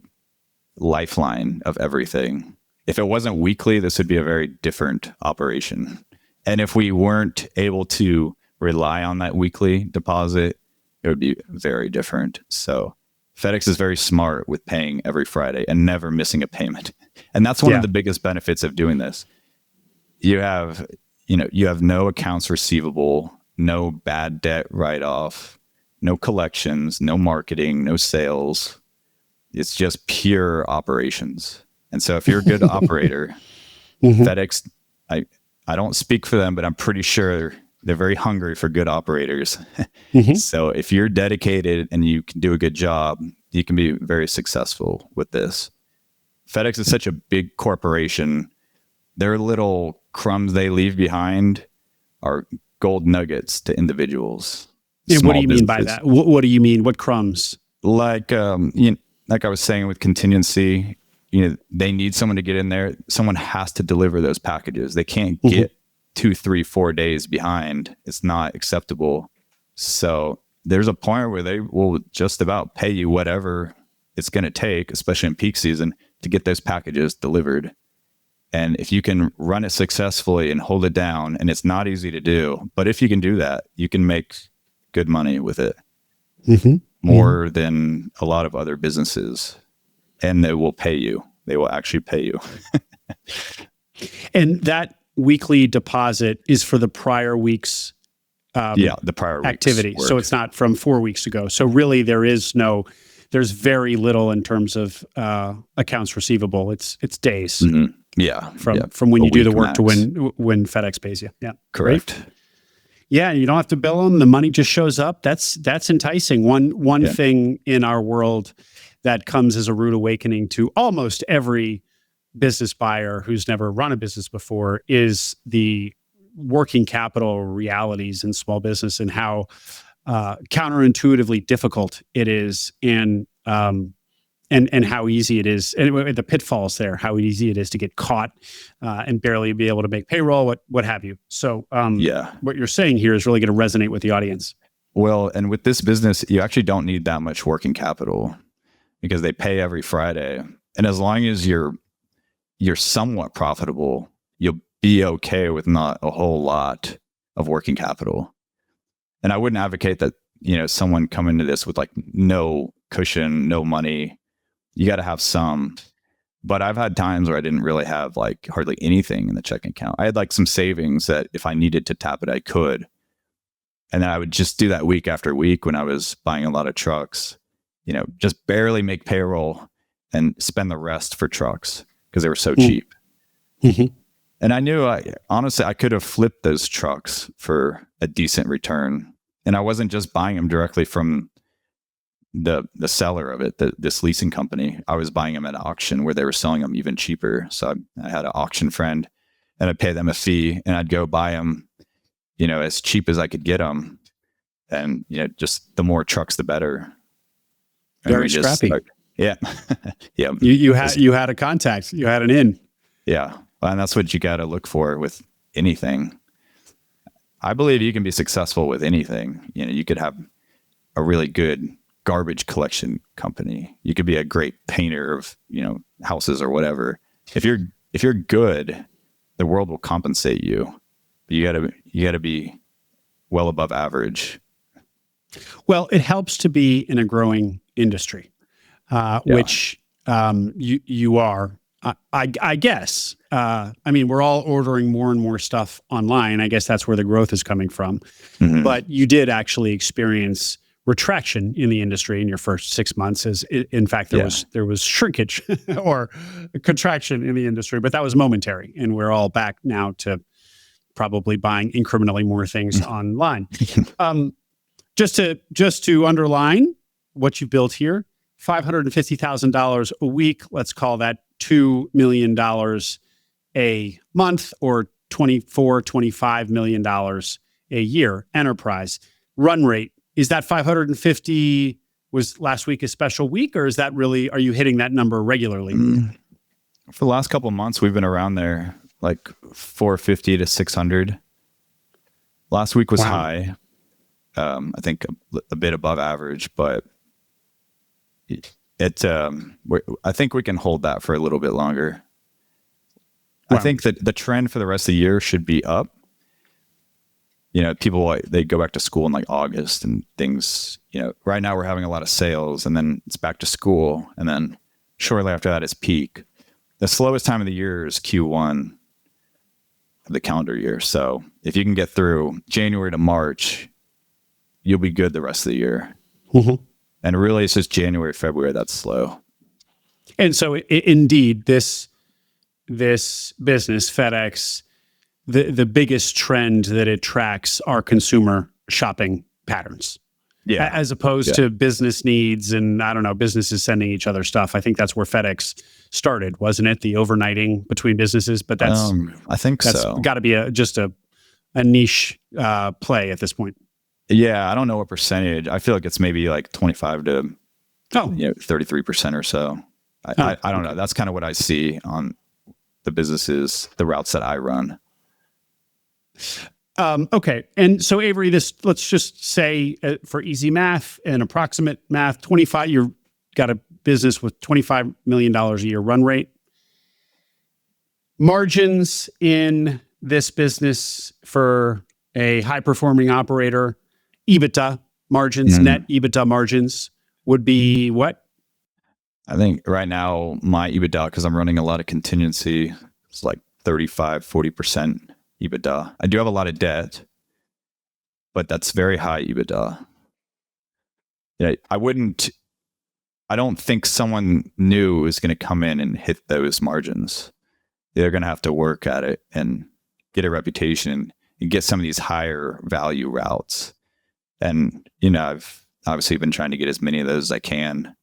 lifeline of everything. If it wasn't weekly, this would be a very different operation. And if we weren't able to rely on that weekly deposit, it would be very different. So FedEx is very smart with paying every Friday and never missing a payment. And that's one of the biggest benefits of doing this. You have no accounts receivable, no bad debt write-off, no collections, no marketing, no sales. It's just pure operations. And so if you're a good operator, FedEx, I don't speak for them, but I'm pretty sure they're very hungry for good operators. So if you're dedicated and you can do a good job, you can be very successful with this. FedEx is such a big corporation. Their little crumbs they leave behind are gold nuggets to individuals. And what do you mean by that? What do you mean? What crumbs? Like, like I was saying with contingency, they need someone to get in there. Someone has to deliver those packages. They can't get 2, 3, 4 days behind, it's not acceptable. So there's a point where they will just about pay you whatever it's going to take, especially in peak season, to get those packages delivered. And if you can run it successfully and hold it down, and it's not easy to do, but if you can do that, you can make good money with it. More than a lot of other businesses. And they will pay you. They will actually pay you. And that weekly deposit is for the prior week's the prior activity. So it's not from 4 weeks ago. So really there's very little in terms of accounts receivable. It's days. Yeah. From when you do the work max. to when FedEx pays you. Yeah. Correct. Great. Yeah, you don't have to bill them. The money just shows up. That's enticing. One thing in our world that comes as a rude awakening to almost every business buyer who's never run a business before is the working capital realities in small business and how counterintuitively difficult it is, and how easy it is, and the pitfalls there, how easy it is to get caught and barely be able to make payroll, what have you. So what you're saying here is really going to resonate with the audience. Well, and with this business, you actually don't need that much working capital because they pay every Friday. And as long as you're somewhat profitable, you'll be okay with not a whole lot of working capital. And I wouldn't advocate that, someone come into this with like no cushion, no money. You got to have some, but I've had times where I didn't really have like hardly anything in the checking account. I had like some savings that if I needed to tap it, I could. And then I would just do that week after week when I was buying a lot of trucks, just barely make payroll and spend the rest for trucks because they were so cheap. And I knew honestly, I could have flipped those trucks for a decent return. And I wasn't just buying them directly from the seller of it, this leasing company. I was buying them at auction where they were selling them even cheaper. So I had an auction friend and I'd pay them a fee and I'd go buy them, as cheap as I could get them. And, just the more trucks, the better. And very scrappy. Yeah. You had a contact, you had an in. Yeah. And that's what you got to look for with anything. I believe you can be successful with anything. You could have a really good garbage collection company. You could be a great painter of, houses or whatever. If you're good, the world will compensate you. You gotta be well above average. Well, it helps to be in a growing industry, which you are. I guess. We're all ordering more and more stuff online. I guess that's where the growth is coming from. But you did actually experience retraction in the industry in your first 6 months. In fact, there was shrinkage or contraction in the industry, but that was momentary, and we're all back now to probably buying incrementally more things online. Just to underline what you built here, $550,000 a week. Let's call that $2 million a month, or $25 million a year enterprise run rate. Is that 550 was last week a special week, or is that really, are you hitting that number regularly? For the last couple of months, we've been around there, like 450 to 600. Last week was high. I think a bit above average, but I think we can hold that for a little bit longer. I think that the trend for the rest of the year should be up. People, they go back to school in like August and things, right now we're having a lot of sales, and then it's back to school. And then shortly after that is peak. The slowest time of the year is Q1 of the calendar year. So if you can get through January to March, you'll be good the rest of the year. And really it's just January, February that's slow. And so indeed, this business, FedEx, the biggest trend that it tracks are consumer shopping patterns. Yeah. As opposed to business needs and, I don't know, businesses sending each other stuff. I think that's where FedEx started, wasn't it? The overnighting between businesses. But that's, I think that's got to be just a niche play at this point. Yeah, I don't know what percentage. I feel like it's maybe like 25 to 33% or so. I don't know. That's kind of what I see on the businesses, the routes that I run. Okay. And so Avery, let's just say for easy math and approximate math, you've got a business with $25 million a year run rate. Margins in this business for a high performing operator, EBITDA margins, net EBITDA margins would be what? I think right now my EBITDA, because I'm running a lot of contingency, it's like 35-40% EBITDA. I do have a lot of debt, but that's very high EBITDA. Yeah, I don't think someone new is going to come in and hit those margins. They're going to have to work at it and get a reputation and get some of these higher value routes. And, I've obviously been trying to get as many of those as I can.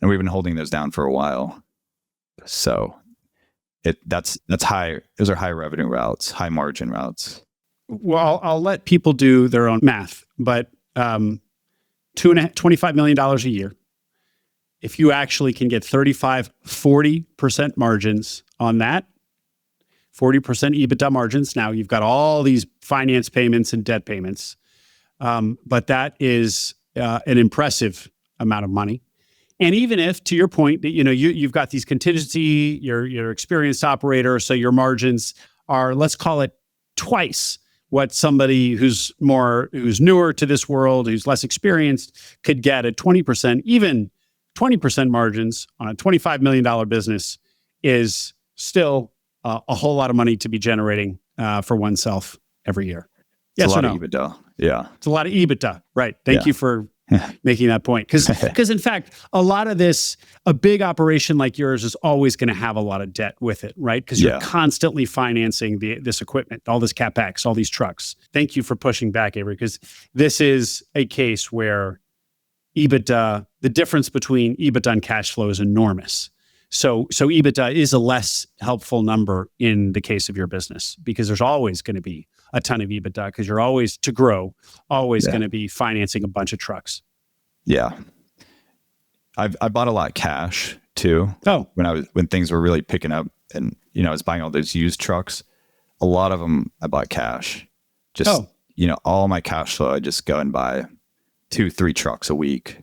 And we've been holding those down for a while. So that's high. Those are high revenue routes, high margin routes. Well, I'll let people do their own math, but $25 million a year. If you actually can get 40% margins on that, 40% EBITDA margins. Now you've got all these finance payments and debt payments. But that is an impressive amount of money. And even if, to your point, that you've got these contingency, you're experienced operator, so your margins are, let's call it twice what somebody who's newer to this world, who's less experienced, could get at 20%. Even 20% margins on a $25 million business is still a whole lot of money to be generating for oneself every year. Yes or no? It's a lot of EBITDA. Yeah. It's a lot of EBITDA. Right. Thank you for making that point. Because in fact, a lot of this, a big operation like yours is always going to have a lot of debt with it, right? Because you're constantly financing this equipment, all this CapEx, all these trucks. Thank you for pushing back, Avery, because this is a case where EBITDA, the difference between EBITDA and cash flow is enormous. So EBITDA is a less helpful number in the case of your business, because there's always going to be a ton of EBITDA, because you're always going to be financing a bunch of trucks. Yeah. I bought a lot of cash too. Oh. When things were really picking up, and I was buying all those used trucks. A lot of them I bought cash. All my cash flow, I just go and buy 2-3 trucks a week.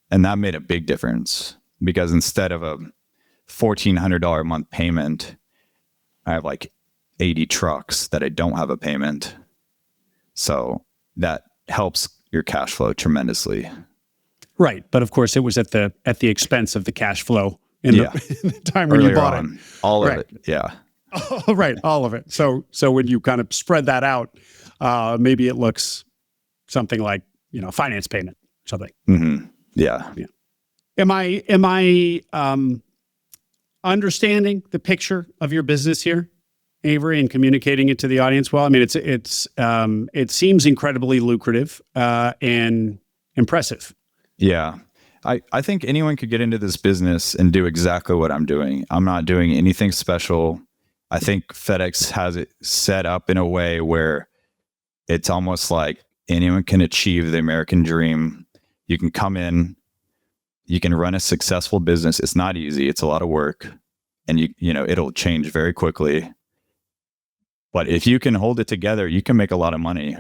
And that made a big difference, because instead of a $1,400 a month payment, I have like 80 trucks that I don't have a payment. So that helps your cash flow tremendously. Right. But of course, it was at the expense of the cash flow in the time when you bought it. All of it. Yeah. Oh, right. All of it. So when you kind of spread that out, maybe it looks something like, finance payment or something. Mm-hmm. Yeah. Am I understanding the picture of your business here, Avery, and communicating it to the audience well? I mean, it seems incredibly lucrative and impressive. Yeah. I think anyone could get into this business and do exactly what I'm doing. I'm not doing anything special. I think FedEx has it set up in a way where it's almost like anyone can achieve the American dream. You can come in, you can run a successful business. It's not easy. It's a lot of work, and it'll change very quickly. But if you can hold it together, you can make a lot of money.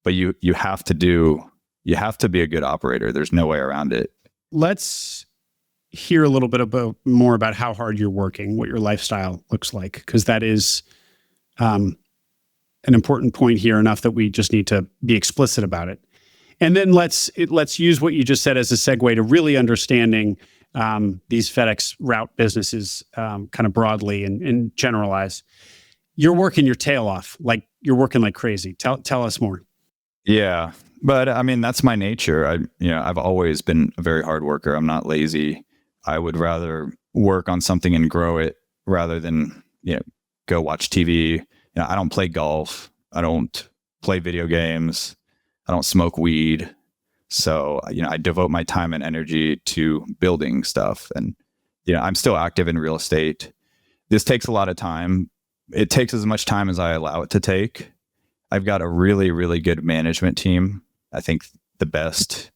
But you have to be a good operator. There's no way around it. Let's hear a little bit more about how hard you're working, what your lifestyle looks like, because that is an important point here, enough that we just need to be explicit about it. And then let's use what you just said as a segue to really understanding these FedEx route businesses kind of broadly and generalize. You're working your tail off, like you're working like crazy. Tell us more. Yeah, but I mean, that's my nature. I've always been a very hard worker. I'm not lazy. I would rather work on something and grow it rather than go watch TV. I don't play golf. I don't play video games. I don't smoke weed. So, I devote my time and energy to building stuff. And, I'm still active in real estate. This takes a lot of time. It takes as much time as I allow it to take. I've got a really, really good management team. I think the best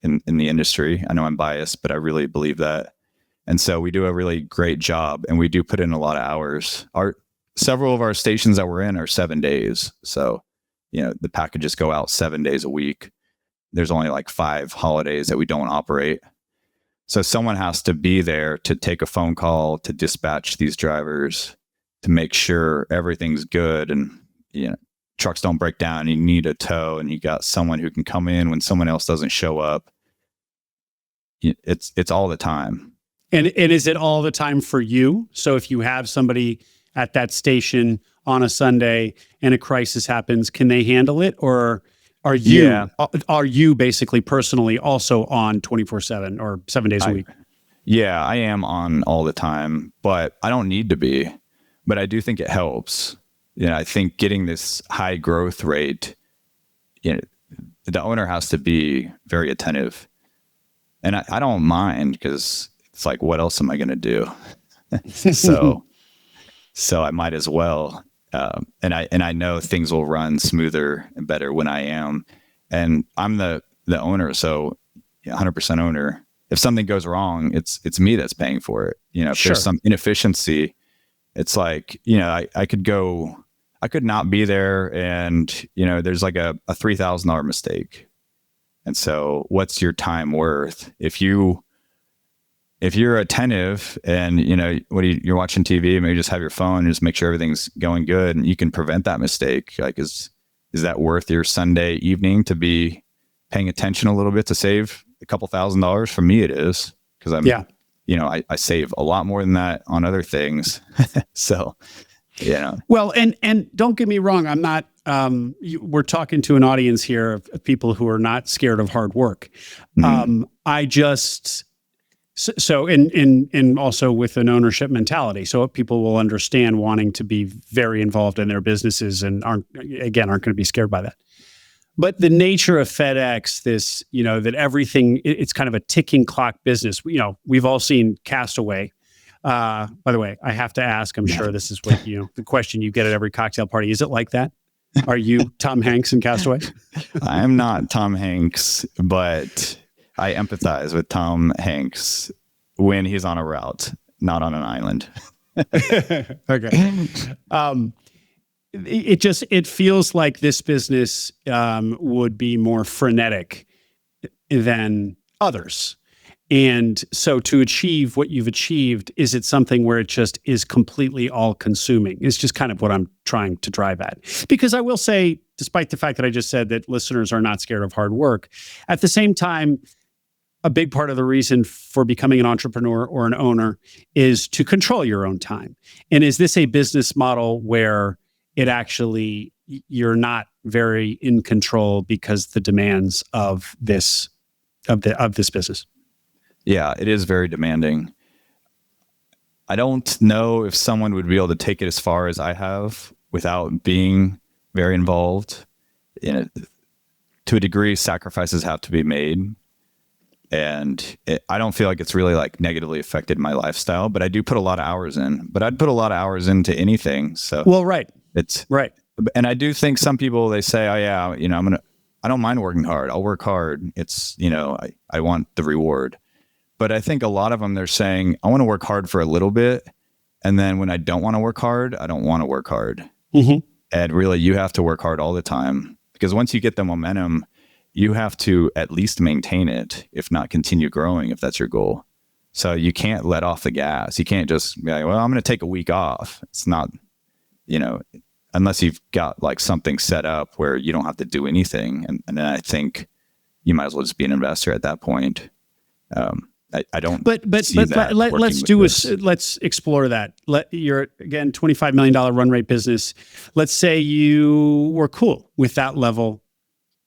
in the industry. I know I'm biased, but I really believe that. And so we do a really great job, and we do put in a lot of hours. several of our stations that we're in are 7 days. So, the packages go out 7 days a week. There's only like 5 holidays that we don't operate. So someone has to be there to take a phone call, to dispatch these drivers, to make sure everything's good and, trucks don't break down. You need a tow, and you got someone who can come in when someone else doesn't show up. It's all the time. And is it all the time for you? So if you have somebody at that station on a Sunday and a crisis happens, can they handle it? Or are you basically personally also on 24/7 or 7 days a week? Yeah, I am on all the time, but I don't need to be. But I do think it helps. I think getting this high growth rate, the owner has to be very attentive. And I don't mind, because it's like, what else am I going to do? So I might as well. And I know things will run smoother and better when I am. And I'm the owner, so 100% owner. If something goes wrong, it's me that's paying for it. If there's some inefficiency, it's like, I could not be there, and there's like a $3,000 mistake. And so what's your time worth? If you're attentive and you're watching TV, maybe just have your phone and just make sure everything's going good, and you can prevent that mistake. Like, is that worth your Sunday evening to be paying attention a little bit to save a couple $1,000s? For me, it is, because I save a lot more than that on other things. So, Well, and don't get me wrong. I'm not, we're talking to an audience here of people who are not scared of hard work. Mm-hmm. And also with an ownership mentality. So people will understand wanting to be very involved in their businesses and aren't going to be scared by that. But the nature of FedEx, that everything, it's kind of a ticking clock business. We've all seen Castaway. By the way, I have to ask, I'm sure this is what the question you get at every cocktail party. Is it like that? Are you Tom Hanks in Castaway? I'm not Tom Hanks, but I empathize with Tom Hanks when he's on a route, not on an island. Okay. It feels like this business would be more frenetic than others. And so to achieve what you've achieved, is it something where it just is completely all consuming? It's just kind of what I'm trying to drive at. Because I will say, despite the fact that I just said that listeners are not scared of hard work, at the same time, a big part of the reason for becoming an entrepreneur or an owner is to control your own time. And is this a business model where it actually, you're not very in control because the demands of this business? Yeah, it is very demanding. I don't know if someone would be able to take it as far as I have without being very involved. To a degree, sacrifices have to be made. And I don't feel like it's really like negatively affected my lifestyle, but I do put a lot of hours in. But I'd put a lot of hours into anything. So right. It's right. And I do think some people, they say, oh yeah, I don't mind working hard. I'll work hard. It's, I want the reward. But I think a lot of them, they're saying, I want to work hard for a little bit. And then when I don't want to work hard, I don't want to work hard. Mm-hmm. And really, you have to work hard all the time, because once you get the momentum, you have to at least maintain it, if not continue growing, if that's your goal. So you can't let off the gas. You can't just be like, well, I'm going to take a week off. It's not, unless you've got like something set up where you don't have to do anything. And then I think you might as well just be an investor at that point. I don't. But let's explore that. You're again $25 million run rate business. Let's say you were cool with that level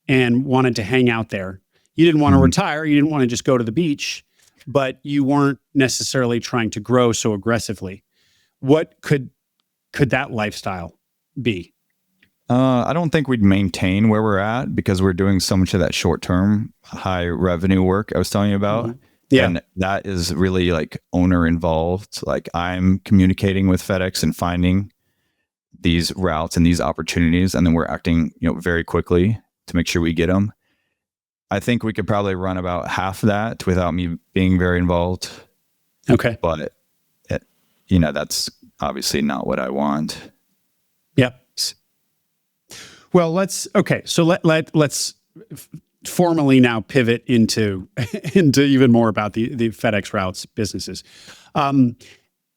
and wanted to hang out there. You didn't want to retire. You didn't want to just go to the beach, but you weren't necessarily trying to grow so aggressively. What could that lifestyle be? I don't think we'd maintain where we're at, because we're doing so much of that short-term high revenue work I was telling you about. Mm-hmm. Yeah. And that is really like owner involved. Like, I'm communicating with FedEx and finding these routes and these opportunities, and then we're acting, very quickly to make sure we get them. I think we could probably run about half that without me being very involved. Okay. But that's obviously not what I want. Well, let's formally now pivot into into even more about the FedEx routes businesses.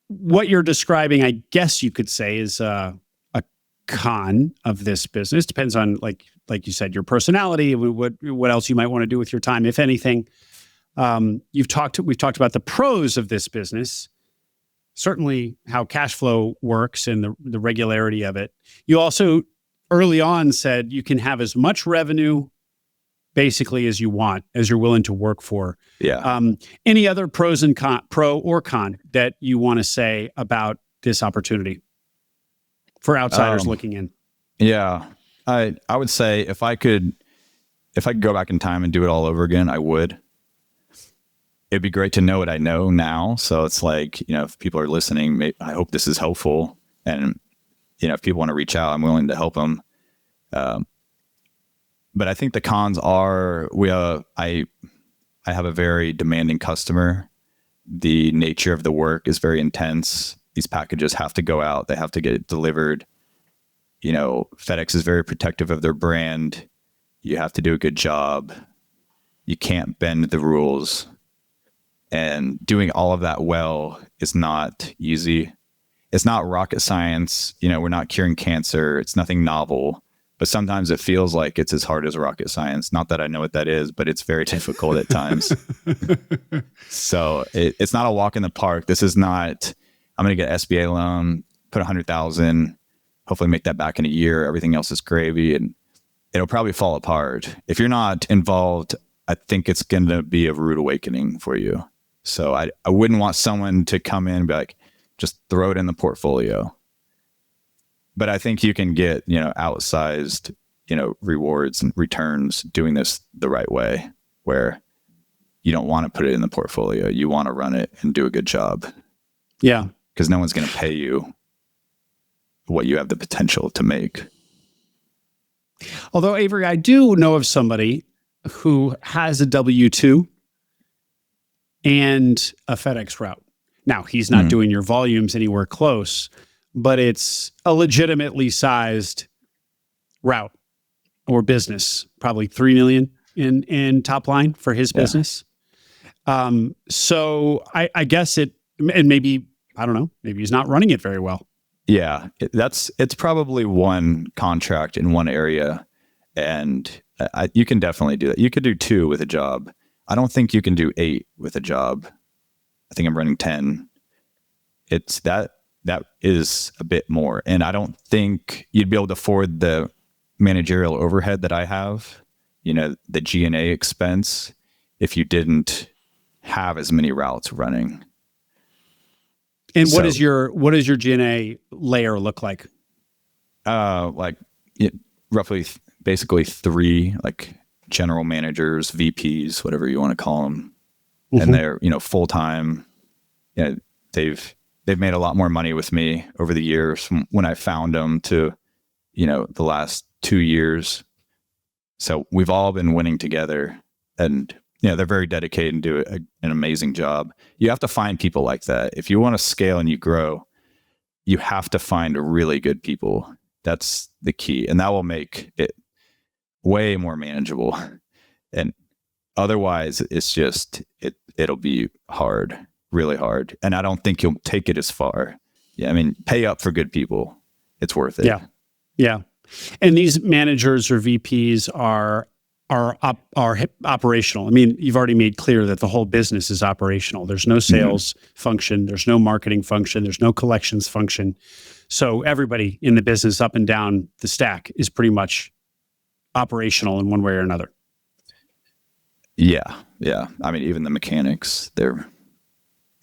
What you're describing, I guess you could say, is a con of this business. Depends on, like you said, your personality, what else you might want to do with your time, if anything. We've talked about the pros of this business, certainly how cash flow works and the regularity of it. You also early on said you can have as much revenue basically as you want, as you're willing to work for. Yeah. Any other pros and pro or con that you want to say about this opportunity for outsiders looking in? Yeah. I would say if I could go back in time and do it all over again, I would. It'd be great to know what I know now. So it's like, if people are listening, I hope this is helpful. And, if people want to reach out, I'm willing to help them. But I think the cons are I have a very demanding customer. The nature of the work is very intense. These packages have to go out. They have to get delivered. FedEx is very protective of their brand. You have to do a good job. You can't bend the rules. And doing all of that well is not easy. It's not rocket science. We're not curing cancer. It's nothing novel. But sometimes it feels like it's as hard as rocket science. Not that I know what that is, but it's very difficult at times. So it's not a walk in the park. This is not, I'm going to get SBA loan, put $100,000, hopefully make that back in a year. Everything else is gravy and it'll probably fall apart. If you're not involved, I think it's going to be a rude awakening for you. So I wouldn't want someone to come in and be like, just throw it in the portfolio. But I think you can get, outsized, rewards and returns doing this the right way, where you don't want to put it in the portfolio. You want to run it and do a good job. Yeah. Because no one's going to pay you what you have the potential to make. Although, Avery, I do know of somebody who has a W-2 and a FedEx route. Now, he's not doing your volumes anywhere close, but it's a legitimately sized route or business, probably 3 million in top line for his business. So I guess and maybe, I don't know, maybe he's not running it very well. Yeah, it's probably one contract in one area, and you can definitely do that. You could do 2 with a job. I don't think you can do 8 with a job. I think I'm running 10. It's that is a bit more. And I don't think you'd be able to afford the managerial overhead that I have, the G&A expense, if you didn't have as many routes running. And what does your G&A layer look like? Roughly basically 3, like general managers, VPs, whatever you want to call them. Mm-hmm. And they're, full-time. They've made a lot more money with me over the years from when I found them to, the last 2 years. So we've all been winning together, and, they're very dedicated and do an amazing job. You have to find people like that. If you want to scale and you grow, you have to find really good people. That's the key. And that will make it way more manageable. And otherwise it's just, it'll be hard. Really hard. And I don't think you'll take it as far. Yeah. I mean, pay up for good people. It's worth it. Yeah. Yeah. And these managers or VPs are operational. I mean, you've already made clear that the whole business is operational. There's no sales function. There's no marketing function. There's no collections function. So everybody in the business up and down the stack is pretty much operational in one way or another. Yeah. Yeah. I mean, even the mechanics, they're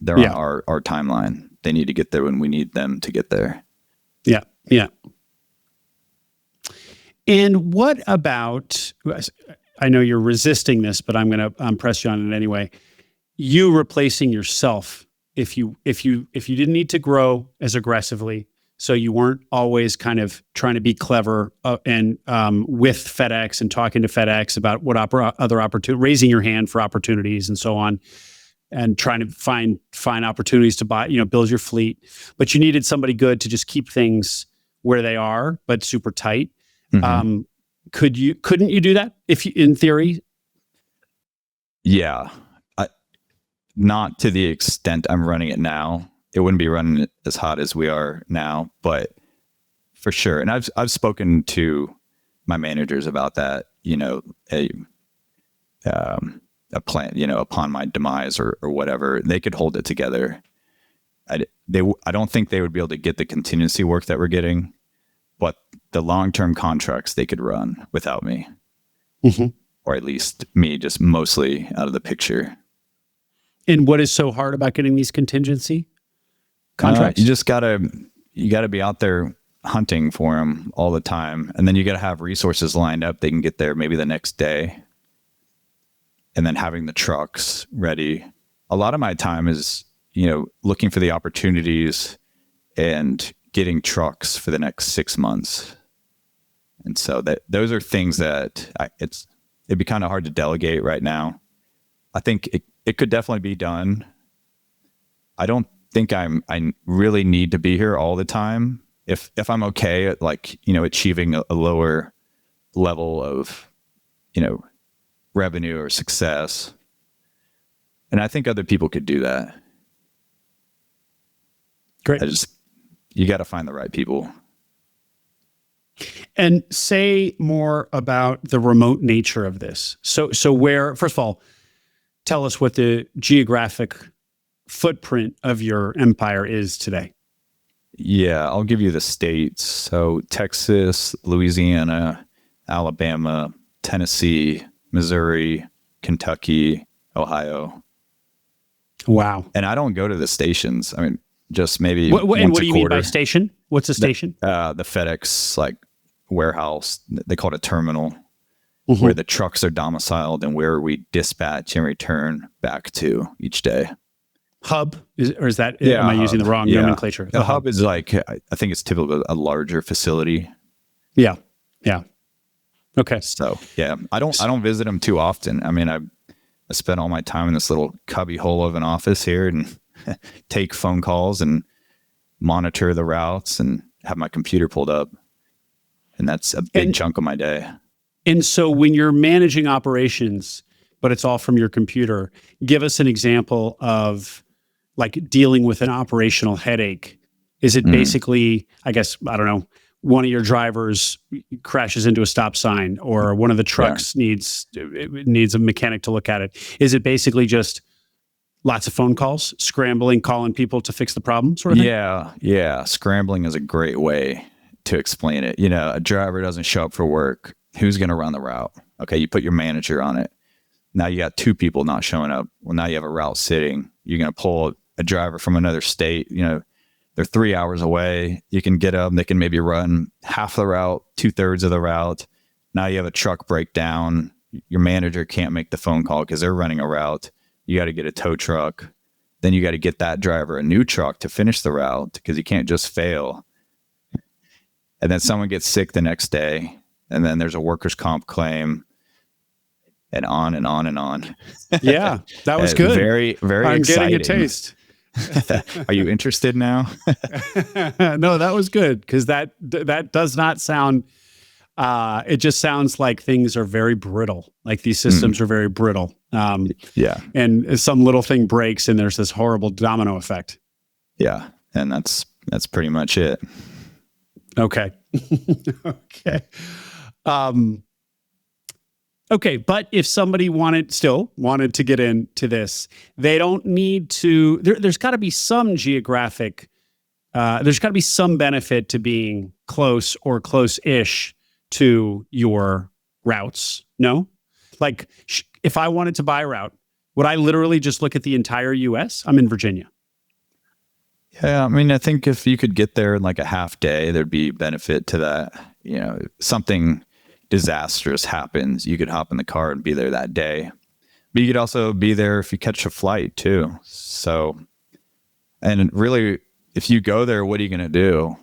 on our timeline. They need to get there when we need them to get there. Yeah. Yeah. And what about, I know you're resisting this, but I'm going to press you on it anyway. You replacing yourself if you didn't need to grow as aggressively, so you weren't always kind of trying to be clever and with FedEx and talking to FedEx about what other opportunities, raising your hand for opportunities and so on, and trying to find opportunities to buy, build your fleet. But you needed somebody good to just keep things where they are, but super tight. Mhm. Couldn't you do that if you, in theory? Yeah. I, not to the extent I'm running it now. It wouldn't be running as hot as we are now, but for sure. And I've spoken to my managers about that, a plan, upon my demise or whatever, they could hold it together. I don't think they would be able to get the contingency work that we're getting, but the long-term contracts they could run without me, Mm-hmm. or at least me just mostly out of the picture. And what is so hard about getting these contingency You contracts? just you gotta be out there hunting for them all the time, and then you gotta have resources lined up. They can get there maybe the next day, and then having the trucks ready. A lot of my time is, looking for the opportunities and getting trucks for the next 6 months. And so those are things that it'd be kind of hard to delegate right now. I think it could definitely be done. I don't think I really need to be here all the time. If I'm okay at achieving a lower level of, revenue or success. And I think other people could do that. Great. You got to find the right people. And say more about the remote nature of this. So where, first of all, tell us what the geographic footprint of your empire is today. Yeah, I'll give you the states. So Texas, Louisiana, Alabama, Tennessee, Missouri, Kentucky, Ohio. Wow. And I don't go to the stations. I mean, just maybe And once what a do you mean quarter. by station? What's a station? The FedEx warehouse. They call it a terminal, Mhm. where the trucks are domiciled and where we dispatch and return back to each day. Hub is that? Yeah, am I using the wrong nomenclature? The hub is I think it's typically a larger facility. Yeah. Yeah. Okay. So yeah, I don't visit them too often. I mean, I spend all my time in this little cubby hole of an office here and take phone calls and monitor the routes and have my computer pulled up. And that's a big chunk of my day. And so when you're managing operations, but it's all from your computer, give us an example of dealing with an operational headache. Is it basically, I guess, I don't know, one of your drivers crashes into a stop sign, or one of the trucks needs a mechanic to look at it? Is it basically just lots of phone calls, scrambling, calling people to fix the problem sort of thing? Yeah. Scrambling is a great way to explain it. A driver doesn't show up for work. Who's going to run the route? Okay, you put your manager on it. Now you got two people not showing up. Well, now you have a route sitting. You're going to pull a driver from another state. They're 3 hours away. You can get them. They can maybe run half the route, 2/3 of the route. Now you have a truck breakdown. Your manager can't make the phone call because they're running a route. You got to get a tow truck. Then you got to get that driver a new truck to finish the route because you can't just fail. And then someone gets sick the next day. And then there's a workers' comp claim. And on and on and on. Yeah, that was good. Very, very I'm exciting. getting a taste. Are you interested now? No, that was good, because that does not sound. It just sounds like things are very brittle. Like these systems are very brittle. Yeah. And some little thing breaks, and there's this horrible domino effect. Yeah, and that's pretty much it. Okay. Okay. Okay, but if somebody wanted to get into this, they don't need to. There's got to be some geographic. There's got to be some benefit to being close or close-ish to your routes. No, if I wanted to buy a route, would I literally just look at the entire U.S.? I'm in Virginia. Yeah, I mean, I think if you could get there in a half day, there'd be benefit to that. Something disastrous happens, you could hop in the car and be there that day. But you could also be there if you catch a flight too. So, and really, if you go there, what are you going to do?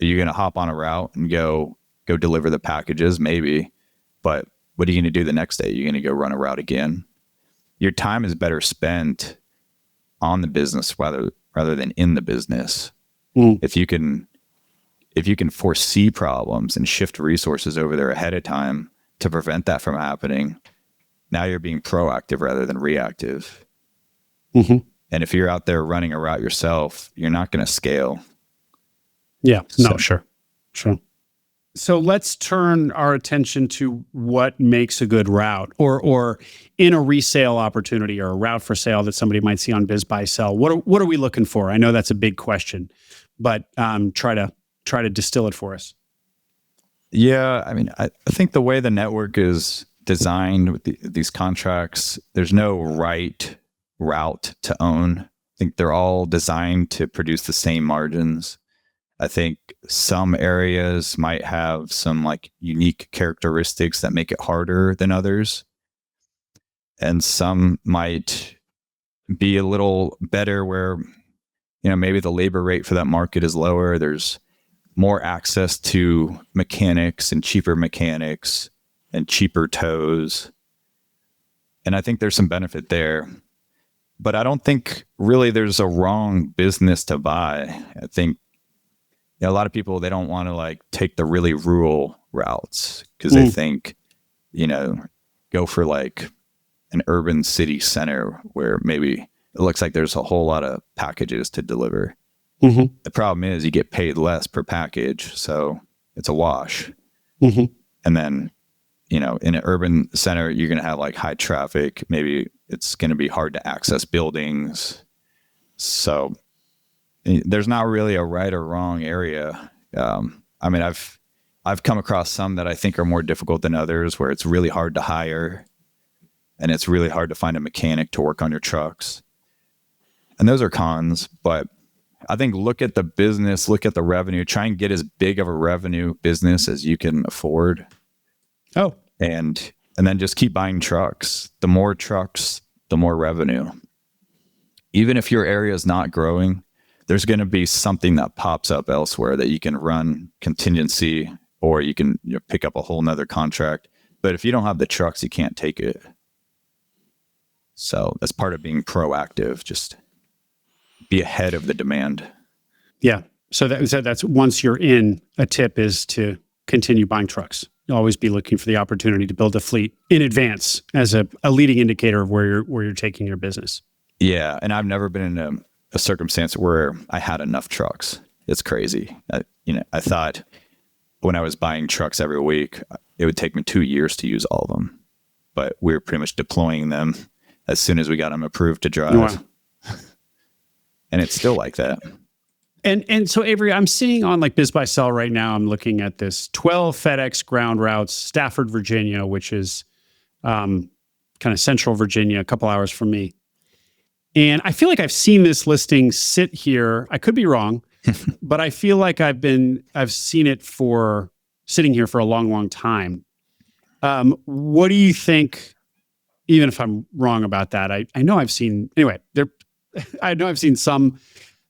Are you going to hop on a route and go deliver the packages? Maybe. But what are you going to do the next day? You're going to go run a route again. Your time is better spent on the business rather than in the business. If if you can foresee problems and shift resources over there ahead of time to prevent that from happening, now you're being proactive rather than reactive. Mm-hmm. And if you're out there running a route yourself, you're not going to scale. Yeah, no, sure. So let's turn our attention to what makes a good route, or in a resale opportunity or a route for sale that somebody might see on Biz Buy Sell. What are we looking for? I know that's a big question, but try to distill it for us. Yeah, I mean, I think the way the network is designed with these contracts, there's no right route to own. I think they're all designed to produce the same margins. I think some areas might have some like unique characteristics that make it harder than others. And some might be a little better where, maybe the labor rate for that market is lower. There's more access to mechanics and cheaper tows. And I think there's some benefit there. But I don't think really there's a wrong business to buy. I think a lot of people, they don't want to like take the really rural routes because they think, go for like an urban city center where maybe it looks like there's a whole lot of packages to deliver. Mm-hmm. The problem is you get paid less per package, so it's a wash. Mm-hmm. And then, in an urban center, you're going to have like high traffic. Maybe it's going to be hard to access buildings. So there's not really a right or wrong area. I mean, I've come across some that I think are more difficult than others, where it's really hard to hire and it's really hard to find a mechanic to work on your trucks. And those are cons, but I think look at the business, look at the revenue, try and get as big of a revenue business as you can afford. Oh, and then just keep buying trucks. The more trucks, the more revenue. Even if your area is not growing, there's going to be something that pops up elsewhere that you can run contingency, or you can pick up a whole nother contract. But if you don't have the trucks, you can't take it. So that's part of being proactive. Just be ahead of the demand. Yeah. So that's once you're in, a tip is to continue buying trucks. You'll always be looking for the opportunity to build a fleet in advance as a leading indicator of where you're taking your business. Yeah. And I've never been in a circumstance where I had enough trucks. It's crazy. I thought when I was buying trucks every week, it would take me 2 years to use all of them, but we were pretty much deploying them as soon as we got them approved to drive. Wow. And it's still like that. And so, Avery, I'm seeing on like Biz Buy Sell right now, I'm looking at this 12 FedEx ground routes, Stafford, Virginia, which is kind of central Virginia, a couple hours from me. And I feel like I've seen this listing sit here. I could be wrong, but I feel like I've seen it sitting here for a long, long time. What do you think, even if I'm wrong about that? I know I've seen, anyway, I know I've seen some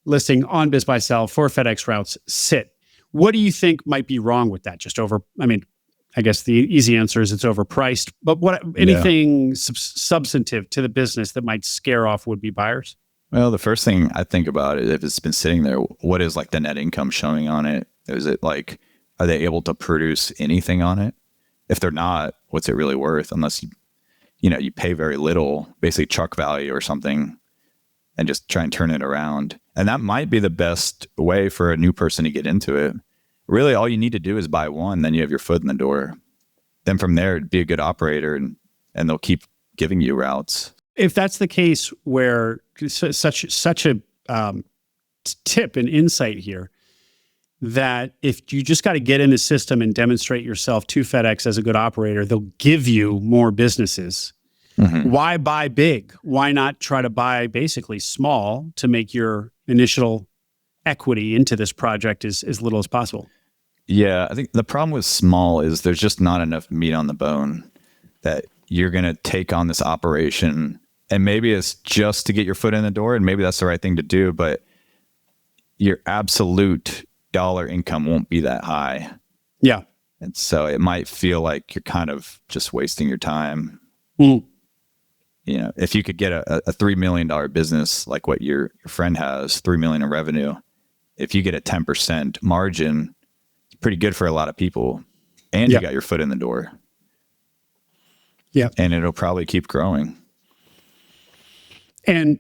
listing on Biz Buy Sell for FedEx routes sit. What do you think might be wrong with that? I guess the easy answer is it's overpriced, but anything substantive to the business that might scare off would-be buyers? Well, the first thing I think about is if it's been sitting there, what is like the net income showing on it? Is it like, are they able to produce anything on it? If they're not, what's it really worth? Unless you pay very little, basically truck value or something, and just try and turn it around. And that might be the best way for a new person to get into it. Really, all you need to do is buy one, then you have your foot in the door. Then from there, be a good operator, and they'll keep giving you routes. If that's the case, where such a tip and insight here, that if you just got to get in the system and demonstrate yourself to FedEx as a good operator, they'll give you more businesses. Mm-hmm. Why buy big? Why not try to buy basically small to make your initial equity into this project as little as possible? Yeah, I think the problem with small is there's just not enough meat on the bone that you're going to take on this operation. And maybe it's just to get your foot in the door, and maybe that's the right thing to do, but your absolute dollar income won't be that high. Yeah. And so it might feel like you're kind of just wasting your time. Mm. If you could get a $3 million business like what your friend has, $3 million in revenue, if you get a 10% margin, pretty good for a lot of people, and you got your foot in the door. Yeah. And it'll probably keep growing. And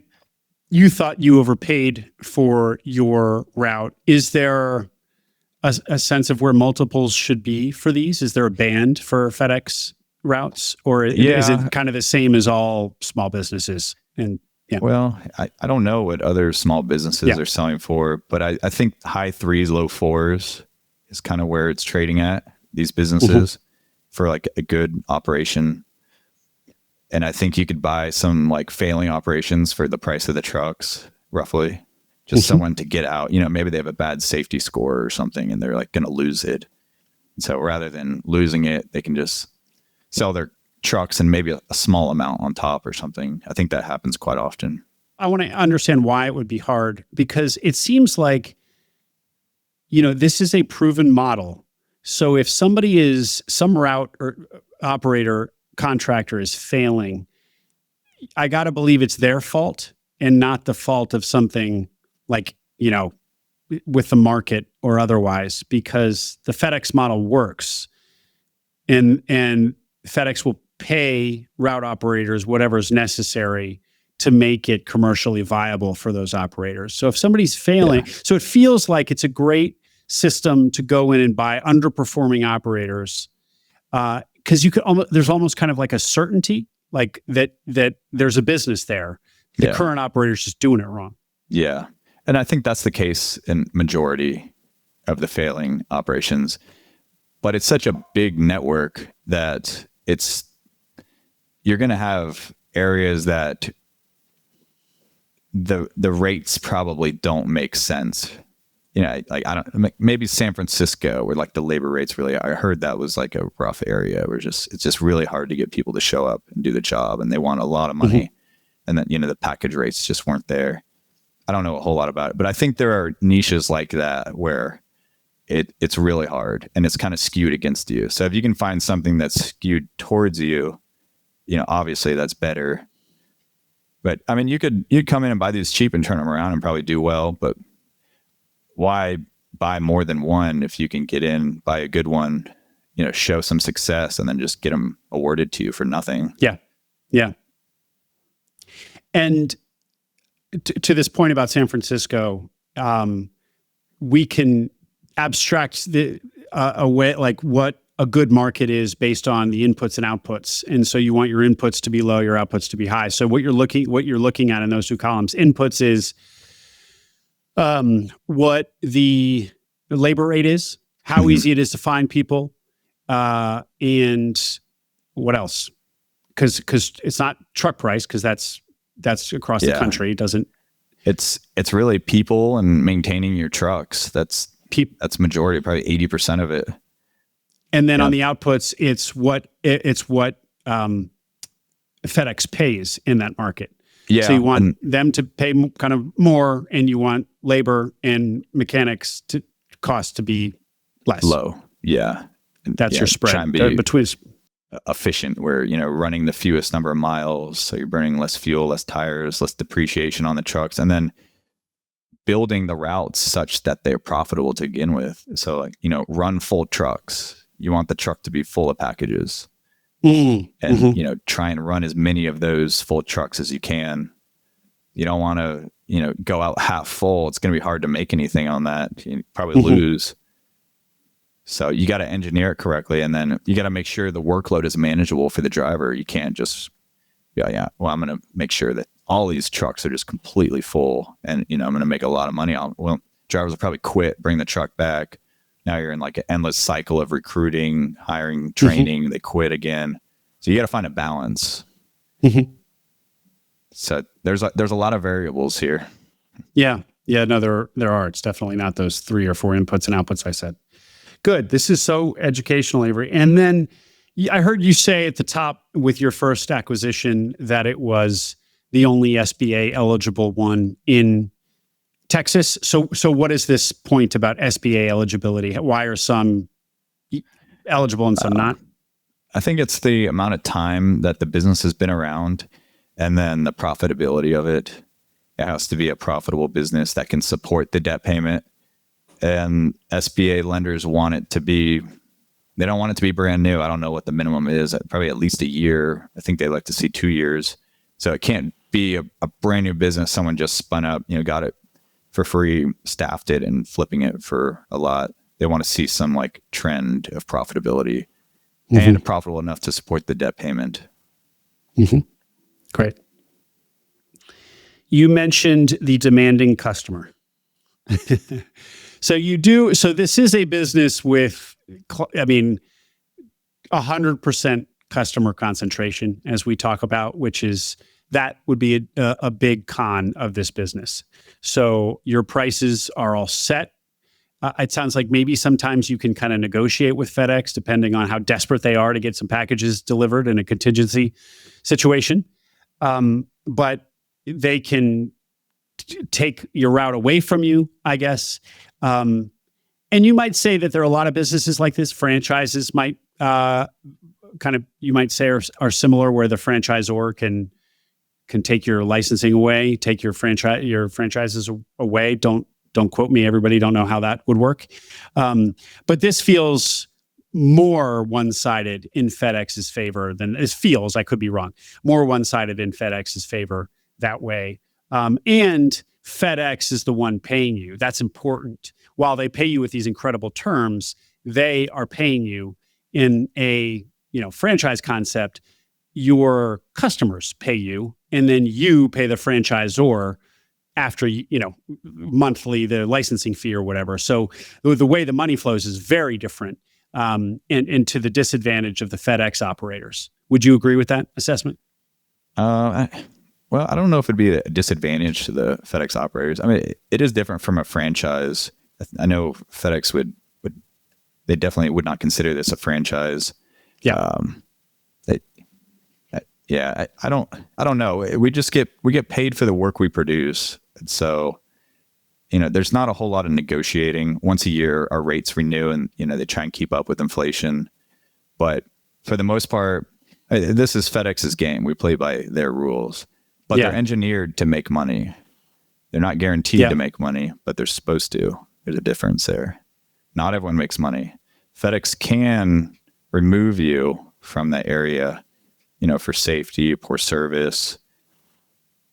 you thought you overpaid for your route. Is there a sense of where multiples should be for these? Is there a band for FedEx routes, or is it kind of the same as all small businesses? And well, I don't know what other small businesses are selling for, but I think high 3s, low 4s is kind of where it's trading at, these businesses, for like a good operation. And I think you could buy some like failing operations for the price of the trucks, roughly. Just someone to get out. Maybe they have a bad safety score or something and they're like going to lose it. And so rather than losing it, they can just sell their trucks and maybe a small amount on top or something. I think that happens quite often. I want to understand why it would be hard, because it seems like, this is a proven model. So if some route or operator contractor is failing, I got to believe it's their fault and not the fault of something like, with the market or otherwise, because the FedEx model works and FedEx will pay route operators whatever is necessary to make it commercially viable for those operators. So if somebody's failing, so it feels like it's a great system to go in and buy underperforming operators, because there's almost kind of like a certainty, like that there's a business there. The current operator's just doing it wrong. Yeah. And I think that's the case in majority of the failing operations. But it's such a big network that you're going to have areas that the rates probably don't make sense. Maybe San Francisco, where like the labor rates really, I heard that was like a rough area where it's just really hard to get people to show up and do the job, and they want a lot of money. And then, the package rates just weren't there. I don't know a whole lot about it, but I think there are niches like that where it's really hard and it's kind of skewed against you. So if you can find something that's skewed towards you, obviously that's better. But I mean, you'd come in and buy these cheap and turn them around and probably do well, but why buy more than one if you can get in, buy a good one, show some success, and then just get them awarded to you for nothing? Yeah. Yeah. And to this point about San Francisco, we can abstract away like what a good market is based on the inputs and outputs. And so you want your inputs to be low, your outputs to be high. So what you're looking at in those two columns, inputs is what the labor rate is, how easy it is to find people, and what else? Because it's not truck price, because that's across the country. It doesn't. It's really people and maintaining your trucks. That's majority, probably 80% of it. And then on the outputs, it's what FedEx pays in that market. Yeah. So you want them to pay kind of more, and you want labor and mechanics cost to be less. Low. Yeah. That's your spread. Try and be between efficient, where, running the fewest number of miles. So you're burning less fuel, less tires, less depreciation on the trucks, and then building the routes such that they're profitable to begin with. So run full trucks. You want the truck to be full of packages. And, try and run as many of those full trucks as you can. You don't want to, go out half full. It's going to be hard to make anything on that. You probably lose. So you got to engineer it correctly. And then you got to make sure the workload is manageable for the driver. You can't just, I'm going to make sure that all these trucks are just completely full, and, I'm going to make a lot of money on. Well, drivers will probably quit, bring the truck back. Now you're in like an endless cycle of recruiting, hiring, training. They quit again. So you got to find a balance. So there's a lot of variables here. Yeah. Yeah. No, there are. It's definitely not those 3 or 4 inputs and outputs I said. Good. This is so educational, Avery. And then I heard you say at the top with your first acquisition that it was the only SBA eligible one in Texas. So what is this point about SBA eligibility? Why are some eligible and some not? I think it's the amount of time that the business has been around, and then the profitability of it. It has to be a profitable business that can support the debt payment. and SBA lenders want it to be, they don't want it to be brand new. I don't know what the minimum is, probably at least a year. I think they like to see 2 years. So it can't be a brand new business. Someone just spun up, got it for free, staffed it and flipping it for a lot. They want to see some like trend of profitability and profitable enough to support the debt payment. Great. You mentioned the demanding customer. So this is a business with, 100% customer concentration, as we talk about, that would be a big con of this business. So your prices are all set. It sounds like maybe sometimes you can kind of negotiate with FedEx depending on how desperate they are to get some packages delivered in a contingency situation. But they can take your route away from you, I guess. And you might say that there are a lot of businesses like this. Franchises might you might say are similar, where the franchisor can take your licensing away, take your franchises away. Don't quote me, everybody. Don't know how that would work. But this feels more one-sided in FedEx's favor than it feels. I could be wrong. More one-sided in FedEx's favor that way. And FedEx is the one paying you. That's important. While they pay you with these incredible terms, they are paying you in a franchise concept. Your customers pay you, and then you pay the franchisor after monthly, the licensing fee or whatever. So the way the money flows is very different, and to the disadvantage of the FedEx operators. Would you agree with that assessment? Well, I don't know if it'd be a disadvantage to the FedEx operators. I mean, it is different from a franchise. I know FedEx they definitely would not consider this a franchise. Yeah. I don't know. We get paid for the work we produce. And so, there's not a whole lot of negotiating. Once a year, our rates renew and, they try and keep up with inflation. But for the most part, this is FedEx's game. We play by their rules, but they're engineered to make money. They're not guaranteed to make money, but they're supposed to. There's a difference there. Not everyone makes money. FedEx can remove you from that area, for safety, poor service.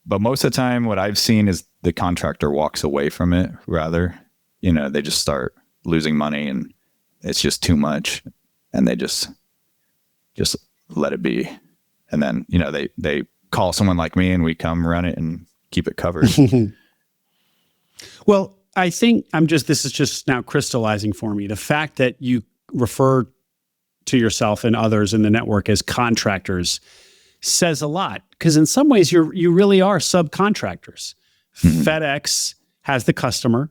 But most of the time, what I've seen is the contractor walks away from it rather. They just start losing money and it's just too much. And they just let it be. And then, they call someone like me and we come run it and keep it covered. Well, I think this is just now crystallizing for me. The fact that you refer to yourself and others in the network as contractors says a lot, because in some ways you really are subcontractors. FedEx has the customer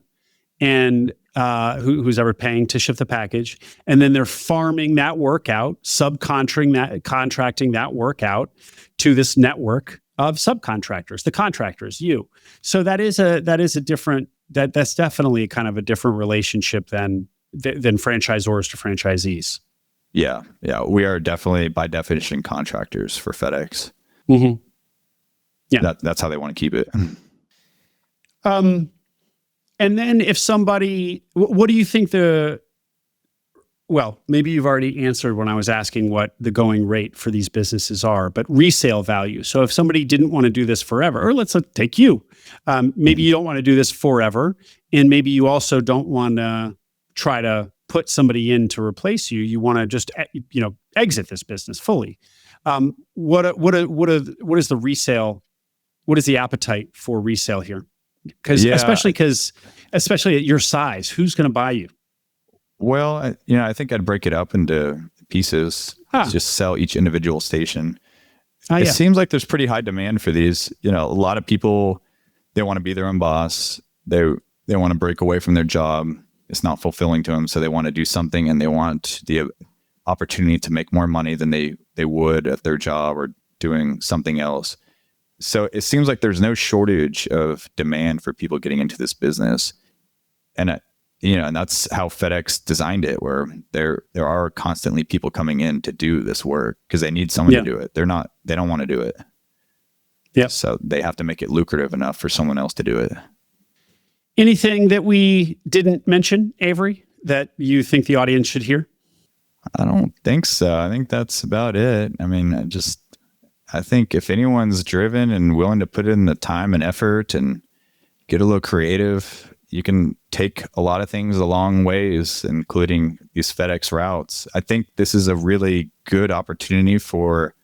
and who's ever paying to ship the package, and then they're farming that work out, contracting that work out to this network of subcontractors, the contractors, you. So that's definitely kind of a different relationship than franchisors to franchisees. Yeah. We are definitely, by definition, contractors for FedEx. Yeah. That's how they want to keep it. And then if somebody, what do you think maybe you've already answered when I was asking what the going rate for these businesses are, but resale value. So if somebody didn't want to do this forever, or let's take you, maybe you don't want to do this forever. And maybe you also don't want to try to put somebody in to replace you. You want to just, exit this business fully. What is the resale? What is the appetite for resale here? Especially at your size, who's going to buy you? Well, I think I'd break it up into pieces. Just sell each individual station. It seems like there's pretty high demand for these. A lot of people, they want to be their own boss. They want to break away from their job. It's not fulfilling to them, so they want to do something, and they want the opportunity to make more money than they would at their job or doing something else. So it seems like there's no shortage of demand for people getting into this business. And and that's how FedEx designed it, where there are constantly people coming in to do this work because they need someone to do it. They don't want to do it. Yeah. So they have to make it lucrative enough for someone else to do it. Anything that we didn't mention, Avery, that you think the audience should hear? I don't think so. I think that's about it. I mean, I think if anyone's driven and willing to put in the time and effort and get a little creative, you can take a lot of things a long ways, including these FedEx routes. I think this is a really good opportunity for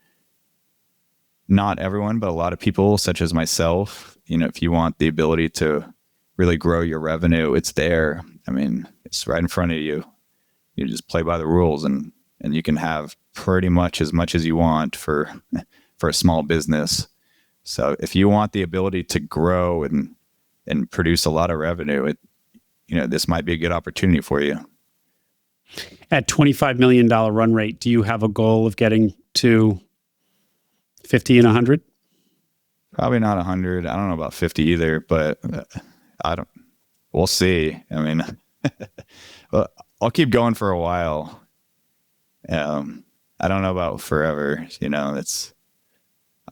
not everyone, but a lot of people, such as myself. If you want the ability to really grow your revenue, it's there. I mean, it's right in front of you. You just play by the rules, and you can have pretty much as you want for a small business. So if you want the ability to grow and produce a lot of revenue, this might be a good opportunity for you. At $25 million run rate, do you have a goal of getting to 50 and 100? Probably not 100. I don't know about 50 either, but we'll see. I mean, well, I'll keep going for a while. I don't know about forever. I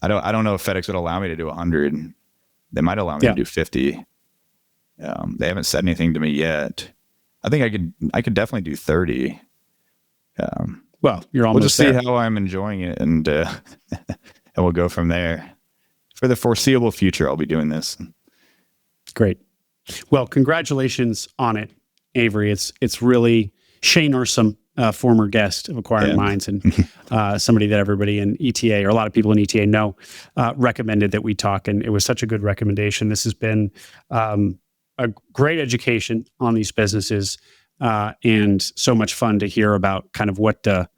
don't know if FedEx would allow me to do 100. They might allow me to do 50. They haven't said anything to me yet. I think I could definitely do 30. Well, you're almost We'll just there. see how I'm enjoying it, and we'll go from there. For the foreseeable future, I'll be doing this. Great. Well, congratulations on it, Avery. It's really Shane Ursum, former guest of Acquiring Minds, and somebody that everybody in ETA, or a lot of people in ETA know, recommended that we talk. And it was such a good recommendation. This has been a great education on these businesses, and so much fun to hear about kind of what the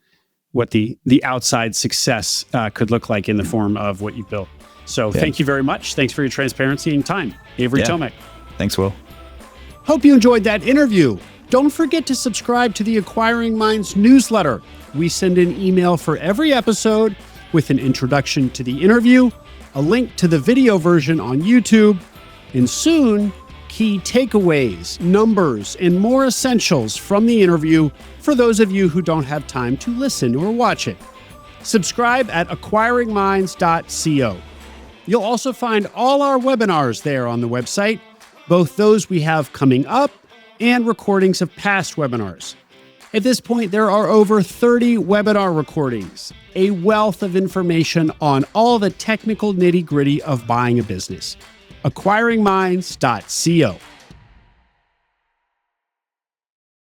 outside success could look like in the form of what you built. So thank you very much. Thanks for your transparency and time, Avery Tomek. Thanks, Will. Hope you enjoyed that interview. Don't forget to subscribe to the Acquiring Minds newsletter. We send an email for every episode with an introduction to the interview, a link to the video version on YouTube, and soon, key takeaways, numbers, and more essentials from the interview for those of you who don't have time to listen or watch it. Subscribe at acquiringminds.co. You'll also find all our webinars there on the website, both those we have coming up and recordings of past webinars. At this point, there are over 30 webinar recordings, a wealth of information on all the technical nitty-gritty of buying a business. acquiringminds.co.